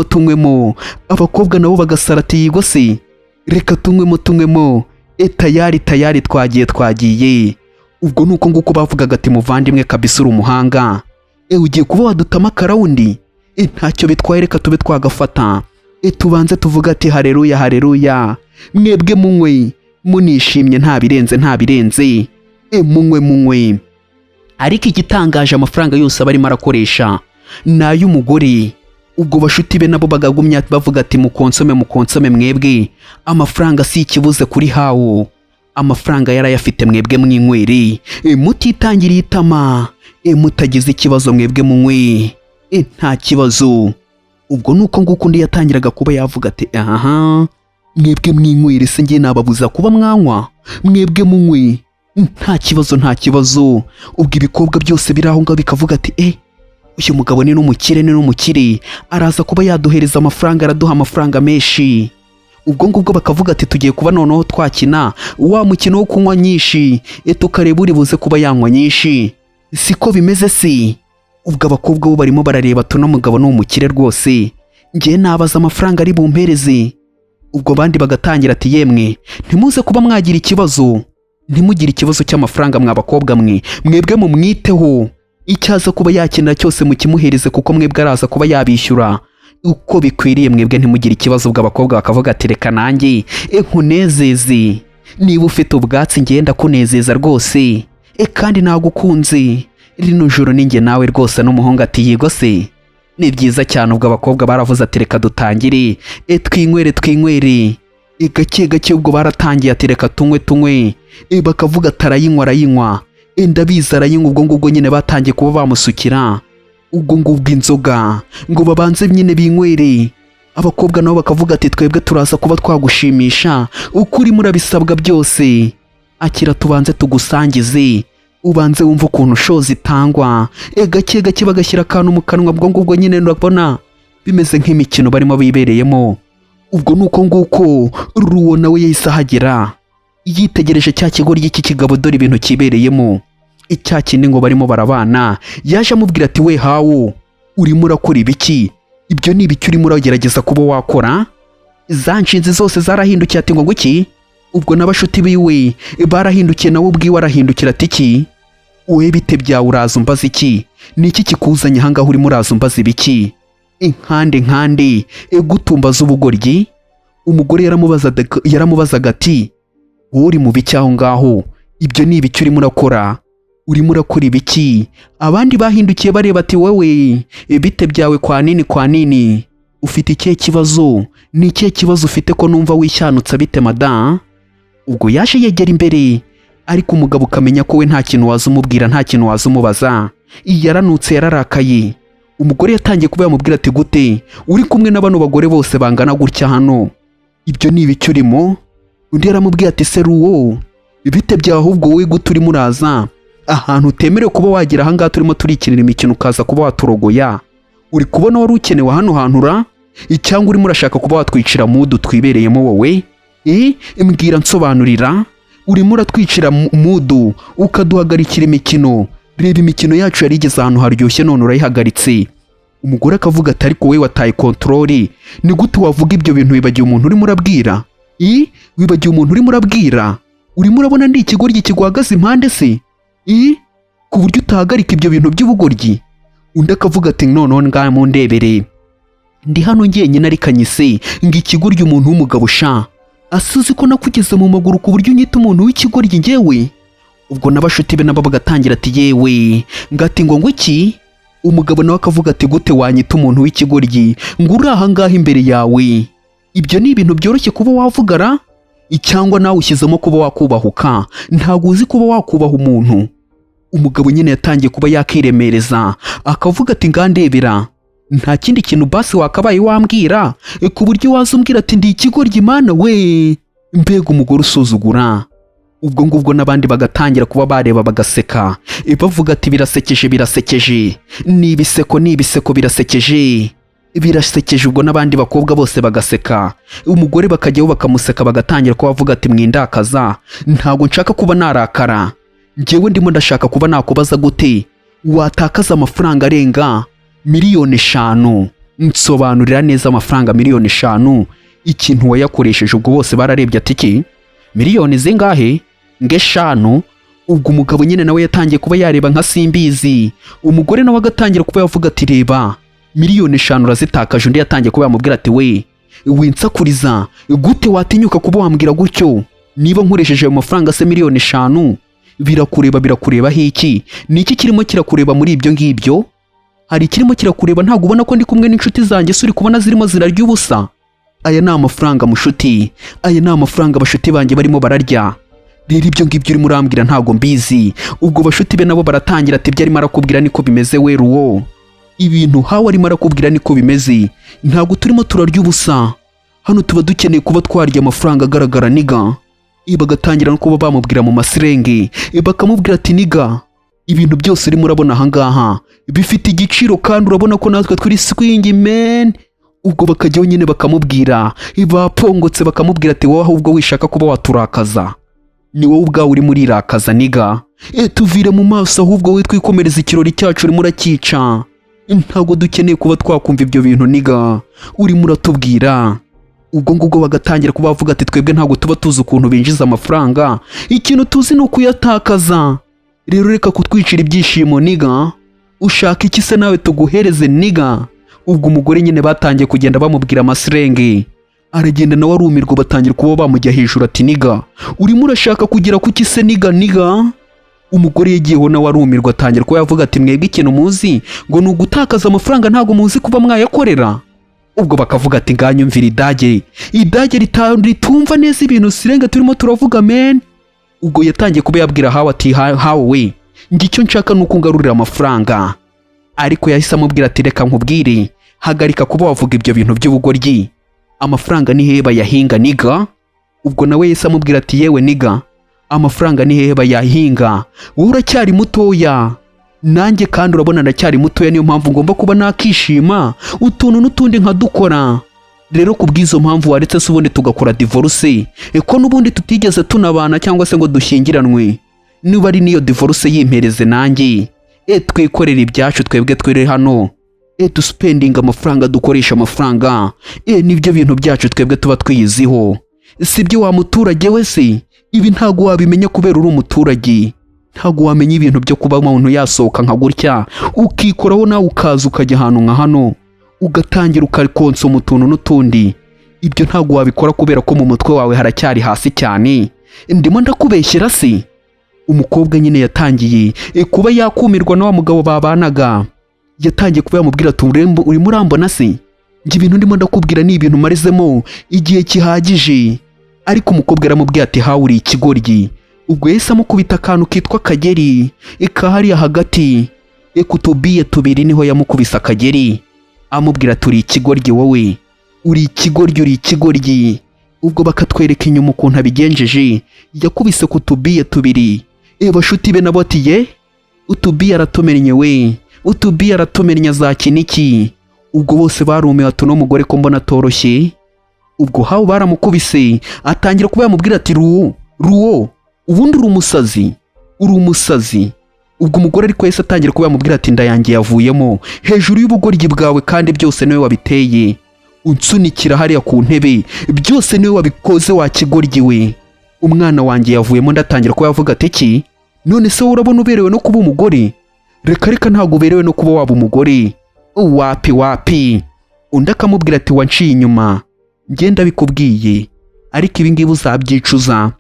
tunywemo. Abakobwa nabo bagasara ati yigo se, reka tunywemo, tayari twagiye. Ubwo nuko nguko bavugaga ati muvandimwe kabisa uri umuhanga, ugiye kuba wadutama karawundi, ntacyo bitwaye, reka tube twagafata, tubanze tuvuga ati haleluya, mwebwe munywe munishimye nta birenze, munywe. Ariko igitangaje amafaranga yose barimo arakoresha n'ay'umugore. Ubwo bashuti be nabo bagagumya bavuga ati mukonsome mwebwe, amafaranga si ikibuze kuri Hao, amafaranga yarayafite mwebwe mwinywere, mutitangiriye itama, mutagize ikibazo mwebwe munywe, nta kibazo. Ubwo nuko nguko ndi yatangiraga kuba yavuga ati mwebwe mwinywere se ngiye nababuza kuba mwanywa, mwebwe munywe nta kibazo. Ubwo ibikobwa byose biri aho ngaho bikavuga ati uyu mugabo ni n'umukire araza kuba yaduhereza amafaranga, araduha amafaranga menshi. Ubwo ngubwo bakavuga ati tugiye kuba noneho twakina wa mukino wo kunywa nyinshi, tukareba uri buze kuba yanywa nyinshi, siko bimeze se? Ubwo abakobwa bo barimo barareba tuno mugabo n'umukire rwose, ngiye nabaza amafaranga ari bumpereze. Ubwo bandi bagatangira ati yemwe ntimuze kuba mwagira ikibazo, ntimugire ikibazo cy'amafaranga mwabakobwa mwebwe mumwiteho, icyaza kuba yakenera cyose mukimuhereze kuko mwebwe araza kuba yabishyura uko bikwiriye, mwebwe ntimugire ikibazo. Ubwo abakobwa bakavuga ati reka nanjye nkunezeze, niba ufite ubwatsi ngenda kunezeza rwose, kandi nagukunze, rino joro ninjye nawe rwose. N'umuhungu ati yigo se, ni byiza cyane. Ubwo abakobwa baravuze ati reka dutangire, twinywere gake. Ubwo baratangiye ati reka tunywe, bakavuga ati arayinywa, ndabizi arayinywa. Ubwo ngubwo nyine batangiye kuba bamusukira ubwo ngubwo inzoga ngo babanze nyine binywere. Abakobwa nabo bakavuga ati twebwe turaza kuba twagushimisha, ukuri murabisabwa byose, akira tubanze tugusangize, ubanze wumva ukuntu show zitangwa. Gake bagashyira akantu mu kanwa. Ubwo ngubwo nyine urabona bimeze nk'imikino barimo bibereyemo. Ubwo nuko nguko Ruwo nawe yahise ahagera, yitegereje cya kigori y'iki kigabo, dore ibintu kibereyemo, icya kindi ngo barimo barabana. Yaje amubwira ati we Hao, urimo urakora ibiki? Ibyo ni ibiki urimo uragerageza kuba wakora? Za nshinzi zose zarahindukiye ati ngo nguki? Ubwo n'abashuti biwe barahindukiye, nawe ubwiwe arahindukira ati iki? Wowe bite byawe uraza umbaza iki? Ni iki kikuzanye aha ngaho urimo uraza umbaza ibiki? Nkande gutumbaza ubugoryi. Umugore yaramubazaga ati wowe uri mu biki aho ngaho? Ibyo ni ibiki urimo urakora? Urimo urakora ibiki? Abandi bahindukiye bareba ati wowe bite byawe kwa nini? ufite ikihe kibazo? Ni ikihe kibazo ufite ko numva wishyanutse bite mada? Ubwo yaje yegera imbere, ariko umugabo ukamenya ko we nta kintu waza umubwira, nta kintu waza umubaza. Yaranutse, yararakaye. Umugore yatangiye kuba yamubwira ati gute uri kumwe n'abano bagore bose bangana gutya hano? Ibyo ni ibiki urimo? Undi yaramubwiye ati seruwo, bite byawe ahubwo wowe gute urimo uraza ahantu utemerewe kuba wagira ahangaha turimo turikinira imikino ukaza kuba waturogoya? Uri kubona wari ukenewe hano hantu ra? Cyangwa urimo urashaka kuba watwicira mudu twibereyemo wowe? Mbwira nsobanurira. Urimo uratwicira mudu ukaduhagarikira imikino. Reba imikino yacu yari igeze ahantu haryoshye none urayihagaritse. Umugore akavuga ati ariko wowe wataye kontroli, ni gute wavuga ibyo bintu wibagiye umuntu urimo urabwira? Wibagiye umuntu urimo urabwira? Urimo urabona ndi ikigoryi kiguhagaze impande se? Ku buryo utahagarika ibyo bintu by'ubugoryi? Undi akavuga ati none ngahe mundebere, ndi hano njyenyine ariko anyise ngo ikigoryi umuntu w'umugabo sha asuzi ko nakugeze mu maguru ku buryo unyita umuntu w'ikigoryi njyewe? Ubwo n'abashuti be nabo bagatangira ati yewe ngati ngo iki? Umugabo nawe akavuga ati gute wanyita umuntu w'ikigoryi ngo uri aha ngaha imbere yawe? Ibyo ni ibintu byoroshye kuba wavugara? Cyangwa nawe ushyizemo kuba wakubahuka? Ntabwo uzi kuba wakubaha umuntu. Umugabo nyine yatangiye kuba yakiremereza, akavuga ati ngandebera, nta kindi kintu basi wakabaye wambwira ku buryo waza umbwira ati ndi ikigoryi mana we? Mbega umugore usuzugura. Ubwo ngubwo n'abandi bagatangira kuba bareba bagaseka, bavuga ati birasekeje birasekeje, ni ibiseko birasekeje birasekeje. Ubwo n'abandi bakobwa bose bagaseka, umugore bakajyaho bakamuseka, bagatangira kuba bavuga ati mwindakaza, ntabwo nshaka kuba narakara, njyewe ndimo ndashaka kuba nakubaza gute watakaza amafaranga arenga miliyoni 5? Nsobanurira neza amafaranga miliyoni 5 ikintu wayakoresheje. Ubwo bose bararebye ati ki miliyoni zingahe? Nge 5. Ubwo umugabo nyine nawe yatangiye kuba yareba nka simbizi. Umugore nawe agatangira kuba yavuga ati reba miliyoni 5 urazitakaje. Undi yatangiye kuba yamubwira ati we winsakuriza, gute watinyuka kuba wambwira gutyo? Niba nkoresheje ayo mafaranga se miliyoni 5 birakureba hiki? Ni iki kirimo kirakureba muri ibyo ngibyo? Hari ikirimo kirakureba? Ntabwo ubona ko ndi kumwe n'inshuti zanjye suri kubona zirimo zirarya ubusa? Aya ni amafaranga mushuti, aya ni amafaranga abashuti banjye barimo bararya. Rero ibyo ngibyo urimo urambwira ntabwo mbizi. Ubwo bashuti be nabo baratangira ati ibyo arimo arakubwira niko bimeze we ruwo, ibintu hawe arimo arakubwira niko bimeze, ntabwo turimo turarya ubusa hano, tuba dukeneye kuba twarya amafaranga agaragara niga. Bagatangira no kuba bamubwira mu masirenge, bakamubwira ati niga ibintu byose urimo urabona aha ngaha bifite igiciro kandi urabona ko natwe turi swingi men. Ubwo bakajyaho nyine bakamubwira, bapongotse bakamubwira ati wowe ahubwo wishaka kuba waturakaza, ni wowe ubwawe urimo urirakaza niga. Tuvire mu maso ahubwo we twikomereza ikirori cyacu urimo urakica. Ntabwo dukeneye kuba twakumva ibyo bintu niga urimo uratubwira. Ubwo ngubwo bagatangira kuba bavuga ati twebwe ntabwo tuba tuzi ukuntu binjiza amafaranga, ikintu tuzi ni ukuyatakaza. Rero reka kutwicira ibyishimo niga, ushaka iki se nawe tuguhereze niga? Ubwo umugore nyine batangiye kugenda bamubwira amasirenge, aragenda nawe arumirwa, batangira kuba bamujya hejuru ati niga urimo urashaka kugira kuki se niga? Umugore yagiyeho nawe arumirwa, atangira kuba yavuga ati mwebwe ikintu muzi ngo ni ugutakaza amafaranga, ntabwo muzi kuba mwayakorera. Ubwo bakavuga ati nganyumvira idage ritumva neza ibintu sirenge turimo turavuga men. Ubwo yatangiye kuba yabwira hawe ati hawe we ngicyo nshaka nuko ngarurira amafaranga. Ariko yahise amubwira ati reka nkubwire, hagarika kuba wavuga ibyo bintu by'ubugoryi, amafaranga ni hehe bayahinga niga? Ubwo nawe yahise amubwira ati yewe niga amafaranga ni hehe bayahinga? Wowe uracyari mutoya, nanjye kandi urabona ndacyari mutoya, niyo mpamvu ngomba kuba nakishima utuntu n'utundi nkadukora. Rero kubw'izo mpamvu waretse se ubundi tugakora divorce, ko n'ubundi tutigeze tunabana cyangwa se ngo dushyingiranwe. Niba ari niyo divorce yimpereze nanjye, twikorera ibyacu twebwe twere hano, duspending amafaranga, dukoresha amafaranga, nibyo bintu byacu twebwe tuba twiyiziho. Sibyo wa muturage wese, ibi ntago wabimenya kubera uri umuturage. Ntago wamenya ibintu byo kuba umuntu yasohoka nka gutya ukikoraho nawe ukaza ukajya ahantu nka hano ugatangira ukakonsoma utuntu n'utundi. Ibyo ntago wabikora kubera ko mu mutwe wawe haracyari hasi cyane. Ndimo ndakubeshyera se? Umukobwa nyine yatangiye kuba yakumirwa na wa mugabo babanaga. Yatangiye kuba yamubwira ati urimo urambona se? njye ibintu ndimo ndakubwira ni ibintu marizemo igihe kihagije. Ariko umukobwa aramubwira ati hawe uri ikigoryi. Ubwo yahise amukubita akantu kitwa akageri kahariya hagati, kutubiye tubiri niho yamukubise akageri, amubwira ati uri ikigoryi wowe, uri ikigoryi, uri ikigoryi. Ubwo bakatwereka inyuma ukuntu abigenjeje, yakubise kutubiye tubiri. Bashuti be nabo ati ye, utubiye aratumennye we, utubiye aratumennye za kiniki. Ubwo bose barumiwe ati uno mugore ko mbona atoroshye. Ubwo hawe baramukubise, atangira kuba yamubwira ati ruwo ubundi uri umusazi, uri umusazi. Ubwo umugore ariko yahise atangira kuba yamubwira ati inda yanjye yavuyemo hejuru y'ubugoryi bwawe kandi byose niwe wabiteye, unsunikira hariya ku ntebe, byose niwe wabikoze wa kigoryi we. Umwana wanjye yavuyemo. Ndatangira kuba yavuga ati iki none se urabona uberewe no kuba umugore? Reka ntabwo uberewe no kuba waba umugore, wapi. Undi akamubwira ati wanciye inyuma, ngenda bikubwiye, ariko ibi ngibi uzabyicuza,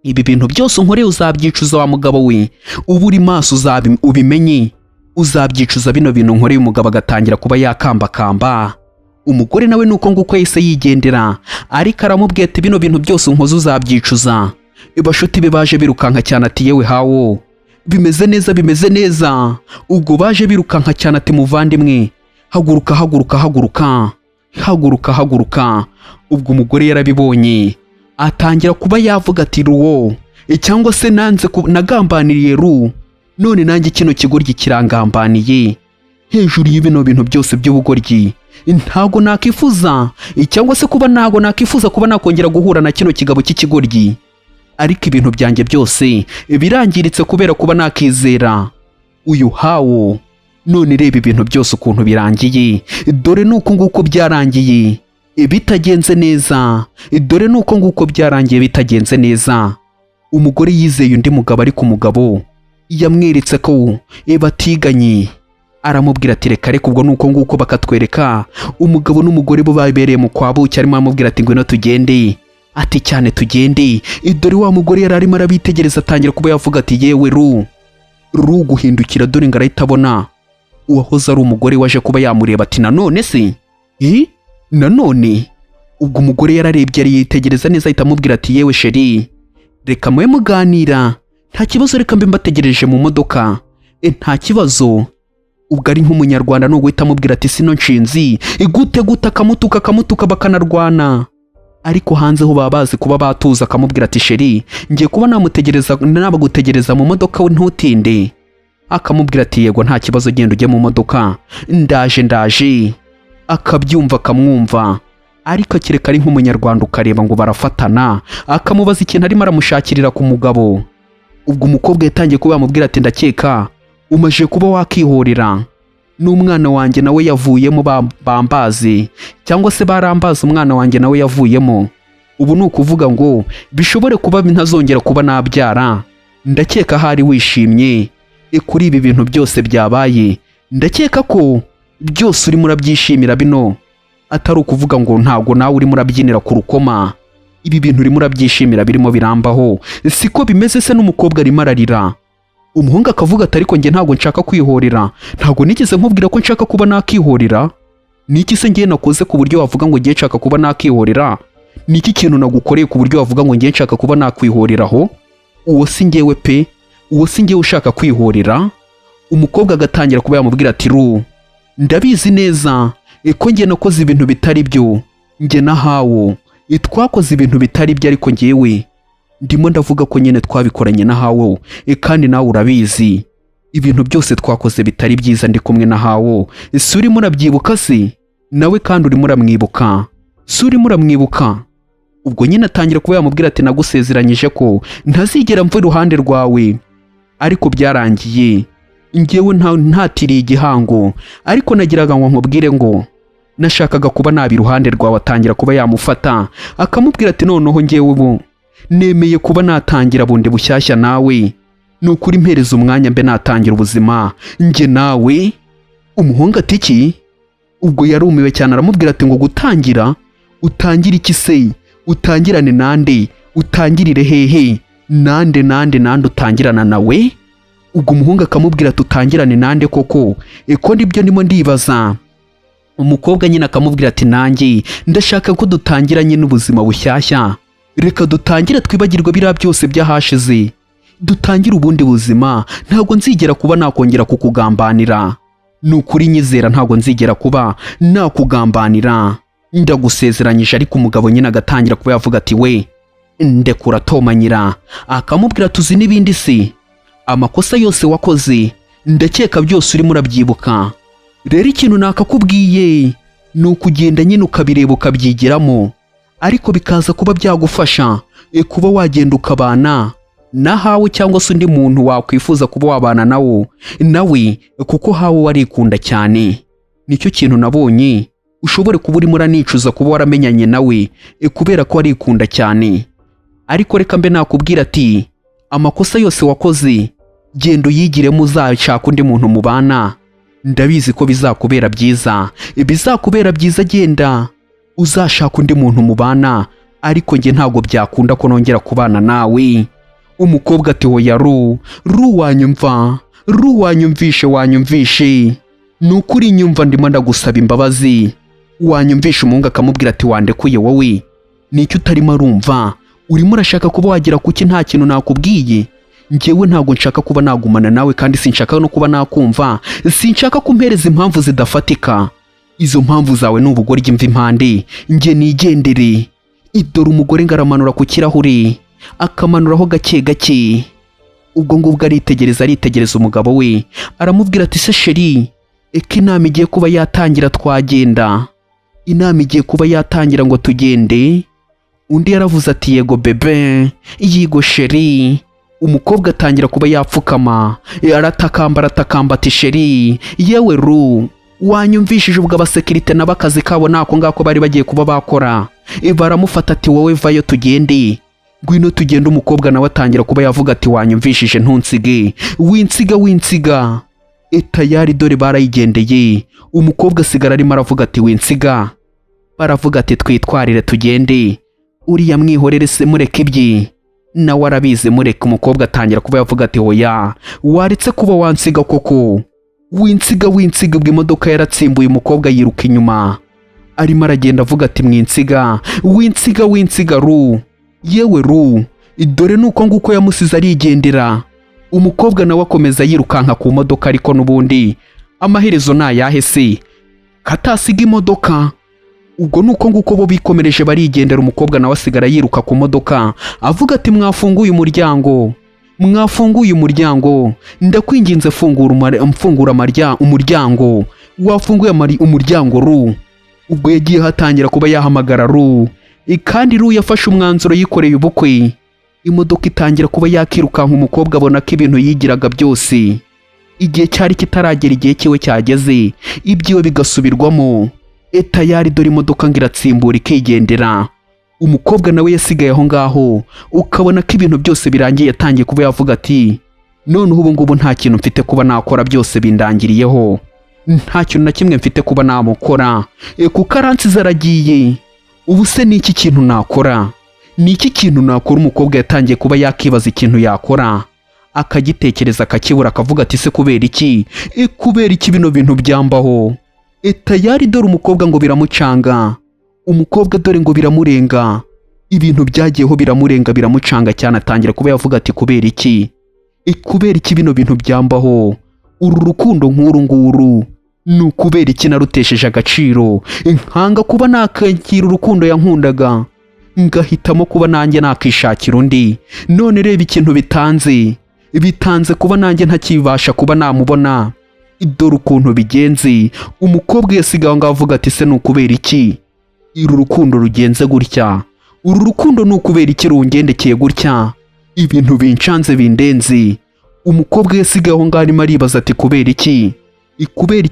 ibi bintu byose unkoreye uzabyicuza wa mugabo we, uba uri maso ubimenye, uzabyicuza bino bintu nkoreye. Umugabo agatangira kuba yakambakamba. Umugore nawe nuko nguko yahise yigendera, ariko aramubwira ati bino bintu byose unkoze uzabyicuza. Bashuti be baje birukanka cyane ati yewe hawo, bimeze neza. Ubwo baje birukanka cyane ati muvandimwe, haguruka. Ubwo umugore yarabibonye, atangira kuba yavuga ati ruwo, cyangwa se nagambaniriye none nanjye kino kigoryi kirangambaniye. Hejuru y'ibino bintu byose by'ubugoryi ntago nakifuza, cyangwa se ntago nakifuza kuba nakongera guhura na kino kigabo cy'ikigoryi. Ariko ibintu byanjye byose birangiritse kubera kuba nakizera uyu hawo. None reba ibintu byose ukuntu birangiye, dore nuko nguko byarangiye bitagenze neza, dore nuko nguko byarangiye bitagenze neza. Umugore yizeye undi mugabo, ariko umugabo yamweretse ko batiganye. Aramubwira ati reka ubwo nuko nguko bakatwereka umugabo n'umugore bo babereye mu kwabuki. Arimo amubwira ati ngwino tugende, ati cyane tugende. Dore wa mugore yari arimo arabitegereza, atangira kuba yavuga ati yewe guhindukira, dore ngo arahita abona uwahoze ari umugore waje kuba yamureba. Ati nanone se nanone? Ubwo umugore yararebye yitegereza neza, ahita amubwira ati yewe sheri, reka mwe muganira, nta kibazo, reka mbe mbategereje mu modoka, nta kibazo. Ubwo ari nk'umunyarwanda no guhita amubwira ati sino nshinzi gute, akamutuka bakanarwana. Ariko hanze ho baba bazi kuba batuza. Akamubwira ati sheri, ngiye kuba nabagutegereza mu modoka, we ntutinde. Akamubwira ati yego nta kibazo, genda ujye mu modoka, ndaje. Akabyumva akamwumva, ariko akireka ari nk'umunyarwanda ukareba ngo barafatana. Akamubaza ikintu arimo aramushakirira ku mugabo. Ubwo umukobwa yatangiye kuba yamubwira ati ndakeka umaje kuba wakihorera, n'umwana wanjye nawe yavuyemo bambaze, cyangwa se barambaza umwana wanjye nawe yavuyemo. Ubu ni ukuvuga ngo bishobore kuba ntazongera kuba nabyara. Ndakeka hari wishimye kuri ibi bintu byose byabaye, ndakeka ko byose urimo urabyishimira, bino atari ukuvuga ngo ntabwo nawe urimo urabyinira ku rukoma. Ibi bintu urimo urabyishimira birimo birambaho, siko bimeze se? N'umukobwa arimo ararira. Umuhungu akavuga ati ariko njye ntabwo nshaka kwihorera, ntabwo nigeze nkubwira ko nshaka kuba nakihorera. Niki se ngiye nakoze ku buryo wavuga ngo ngiye nshaka kuba nakihorera? Niki kintu nagukoreye ku buryo wavuga ngo ngiye nshaka kuba nakwihoreraho? Uwo si ngewe pe, uwo si ngewe ushaka kwihorera. Umukobwa agatangira kuba yamubwira ati ndabizi neza ko njye nakoze ibintu bitari byo, njye na hawo twakoze ibintu bitari byo, ariko ngewe ndimo ndavuga ko nyine twabikoranye na hawo, kandi nawe urabizi ibintu byose twakoze bitari byiza ndi kumwe na hawo. Si urimo urabyibuka se? Nawe kandi urimo uramwibuka, si urimo uramwibuka? Ubwo nyine atangira kuba yamubwira ati nagusezeranyije ko ntazigera mva iruhande rwawe, ariko byarangiye ngewe ntatiriye igihango. Ariko nagiraga ngo nkubwire ngo nashakaga kuba nabi iruhande rwawe. Atangira kuba yamufata, akamubwira ati noneho ngewe ubu nemeye kuba natangira bundi bushyashya nawe, nukuri mpereza umwanya mbe natangira ubuzima njye nawe. Umuhungu ati iki? Ubwo yarumiwe cyane, aramubwira ati ngo gutangira? Utangira iki se? Utangirane nande? Utangirire hehe? Nande utangirana nawe? Ubwo umuhungu akamubwira ati utangirane nande koko? Ko ndibyo ndimo ndibaza. umukobwa nyine akamubwira ati nanjye ndashaka ko dutangira nyine ubuzima bushyashya, reka dutangire twibagirwe biriya byose byahashize, dutangire ubundi buzima, ntabwo nzigera kuba nakongera kukugambanira, ni ukuri nyizera ntabwo nzigera kuba nakugambanira, ndagusezeranyije. Ariko umugabo nyine agatangira kuba yavuga ati we ndekura tomanyira, akamubwira tuzi n'ibindi si, amakosa yose wakoze ndakeka byose urimo urabyibuka, rero ikintu nakakubwiye ni ukugenda nyine ukabireba ukabyigiramo, ariko bikaza kuba byagufasha kuba wagenda ukabana nahawe cyangwa se undi muntu wakwifuza kuba wabana nawe kuko hawe warikunda cyane. Nicyo kintu nabonye ushobore kuba urimo uranicuza kuba waramenyanye nawe kubera ko warikunda cyane. Ariko reka mbe nakubwira ati amakosa yose wakoze genda uyigiremo, uzashaka undi muntu mubana, ndabizi ko bizakubera byiza, genda uzashaka undi muntu mubana, ariko nge ntabwo byakunda ko nongera kubana nawe. Umukobwa ati hoya ru wanyumvishe, ni ukuri nyumva ndimo ndagusaba imbabazi, wanyumvishe. Umuhungu akamubwira ati wandekuye wowe, nicyo utarimo arumva, urimo urashaka kuba wagira kuki nta kintu nakubwiye, njyewe ntabwo nshaka kuba nagumana nawe kandi sinshaka no kuba nakumva, sinshaka kumpereza impamvu zidafatika, izo mpamvu zawe ni ubugoryi mva impande, nge nigendere. Idore umugore ngaramanura ku kirahure akamanuraho gake gake, ubwo ngubwo aritegereza umugabo we, aramubwira ati se sheri, eka inama igiye kuba yatangira twagenda, inama igiye kuba yatangira ngo tugende. Undi yaravuze ati yego bebe, yigo sheri. Umukobwa atangira kuba yapfukama, aratakamba ati sheri yewe ru wanyumvishije. Ubwo abasekirite n'abakazi kabo nako ngako bari bagiye kuba bakora, baramufata ati wowe vayo tugende, ngwino tugende. Umukobwa nawe atangira kuba yavuga ati wanyumvishije ntunsige, winsiga. Tayari dore barayigendeye, umukobwa asigara arimo aravuga ati winsiga, baravuga ati twitwarire tugende, uriya mwihorere se mureke ibye, nawe arabizi mureke. Umukobwa atangira kuba yavuga ati hoya waretse kuba wansiga koko, winsiga. Ubwo imodoka yaratsimbuye, umukobwa yiruka inyuma arimo aragenda avuga ati mwinsiga, winsiga ru, yewe ru, dore nuko nguko yamusize arigendera. Umukobwa nawe akomeza yirukanka ku modoka, ariko nubundi amaherezo nayahe se katasiga imodoka. Ubwo nuko nguko bo bikomereje barigendera, umukobwa nawe asigara yiruka ku modoka avuga ati mwafunguye umuryango, ndakwinginze mfungura umuryango, wafunguye umuryango ru. Ubwo yagiye hatangira kuba yahamagara ru, kandi ru yafashe umwanzuro yikoreye ubukwe. Imodoka itangira kuba yakirukanka, umukobwa abona ko ibintu yigiraga byose igihe cyari kitaragera, igihe cyiwe cyageze, ibyiwe bigasubirwamo. Tayari dore imodoka ngo iratsimbura ikigendera, umukobwa nawe yasigaye aho ngaho, ukabona ko ibintu byose birangiye. Yatangiye kuba yavuga ati noneho ubu ngubu nta kintu mfite kuba nakora, byose bindangiriyeho, nta kintu na kimwe mfite kuba namukora, kuko aransize aragiye. Ubu se ni iki kintu nakora? Umukobwa yatangiye kuba yakibaza ikintu yakora, akagitekereza akakibura, akavuga ati se kubera iki bino bintu byambaho. Tayari dore umukobwa ngo biramucanga, umukobwa dore ngo biramurenga, ibintu byagiyeho biramucanga cyane. Atangira kuba yavuga ati kubera iki bino bintu byambaho, uru rukundo nk'uru nguru ni ukubera iki narutesheje agaciro, nkanga kuba nakakira urukundo yankundaga, ngahitamo kuba nanjye nakishakira undi. None reba ikintu bitanze kuba nanjye ntakibasha kuba namubona, dore ukuntu bigenze. Umukobwa yasigaye ngaho avuga ati se ni ukubera iki uru rukundo rugenze gutya, uru rukundo ni ukubera iki rungendekeye gutya, ibintu bincanze bindenze. Umukobwa yasigaye aho ngaho arimo aribaza ati kubera iki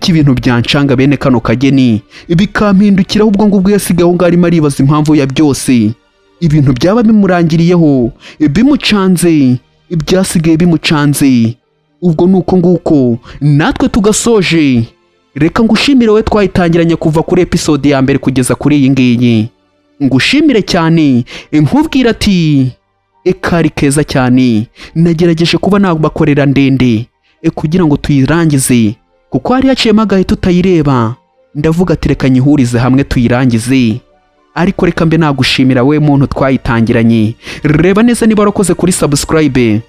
ibintu byancanga bene kano kageni bikampindukiraho. Ubwo ngubwo yasigaye aho ngaho arimo aribaza impamvu ya byose, ibintu byaba bimurangiriyeho bimucanze, ibyasigaye bimucanze. Ubwo nuko nguko natwe tugasoje. Reka ngushimire we twayitangiranye kuva kuri episode ya mbere kugeza kuri iyi ngiyi, ngushimire cyane, nkubwira ati kari keza cyane. Nagerageje kuba nabakorera ndende kugira ngo tuyirangize, kuko hari haciyemo agahe tutayireba. ndavuga ati reka nyihurize hamwe tuyirangize. Ariko reka mbe nagushimira we muntu twayitangiranye. Reba neza niba warakoze kuri subscribe,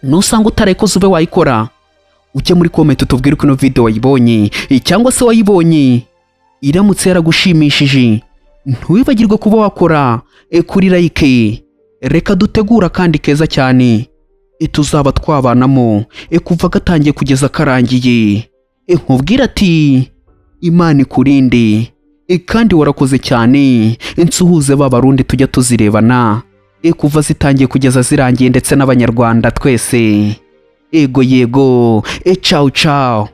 nusanga utarayikoze ube wayikora, ujye muri comment utubwire uko ino video wayibonye cyangwa se wayibonye iramutse yaragushimishije. Ntiwibagirwe kuba wakora kuri like. Reka dutegura kandi keza cyane tuzaba twabanamo kuva gatangiye kugeza karangiye. Nkubwira ati Imana ikurinde kandi warakoze cyane. Nsuhuze b'abarundi tujya tuzirebana kuva zitangiye kugeza zirangiye ndetse n'abanyarwanda twese. Ego yego, ciao ciao.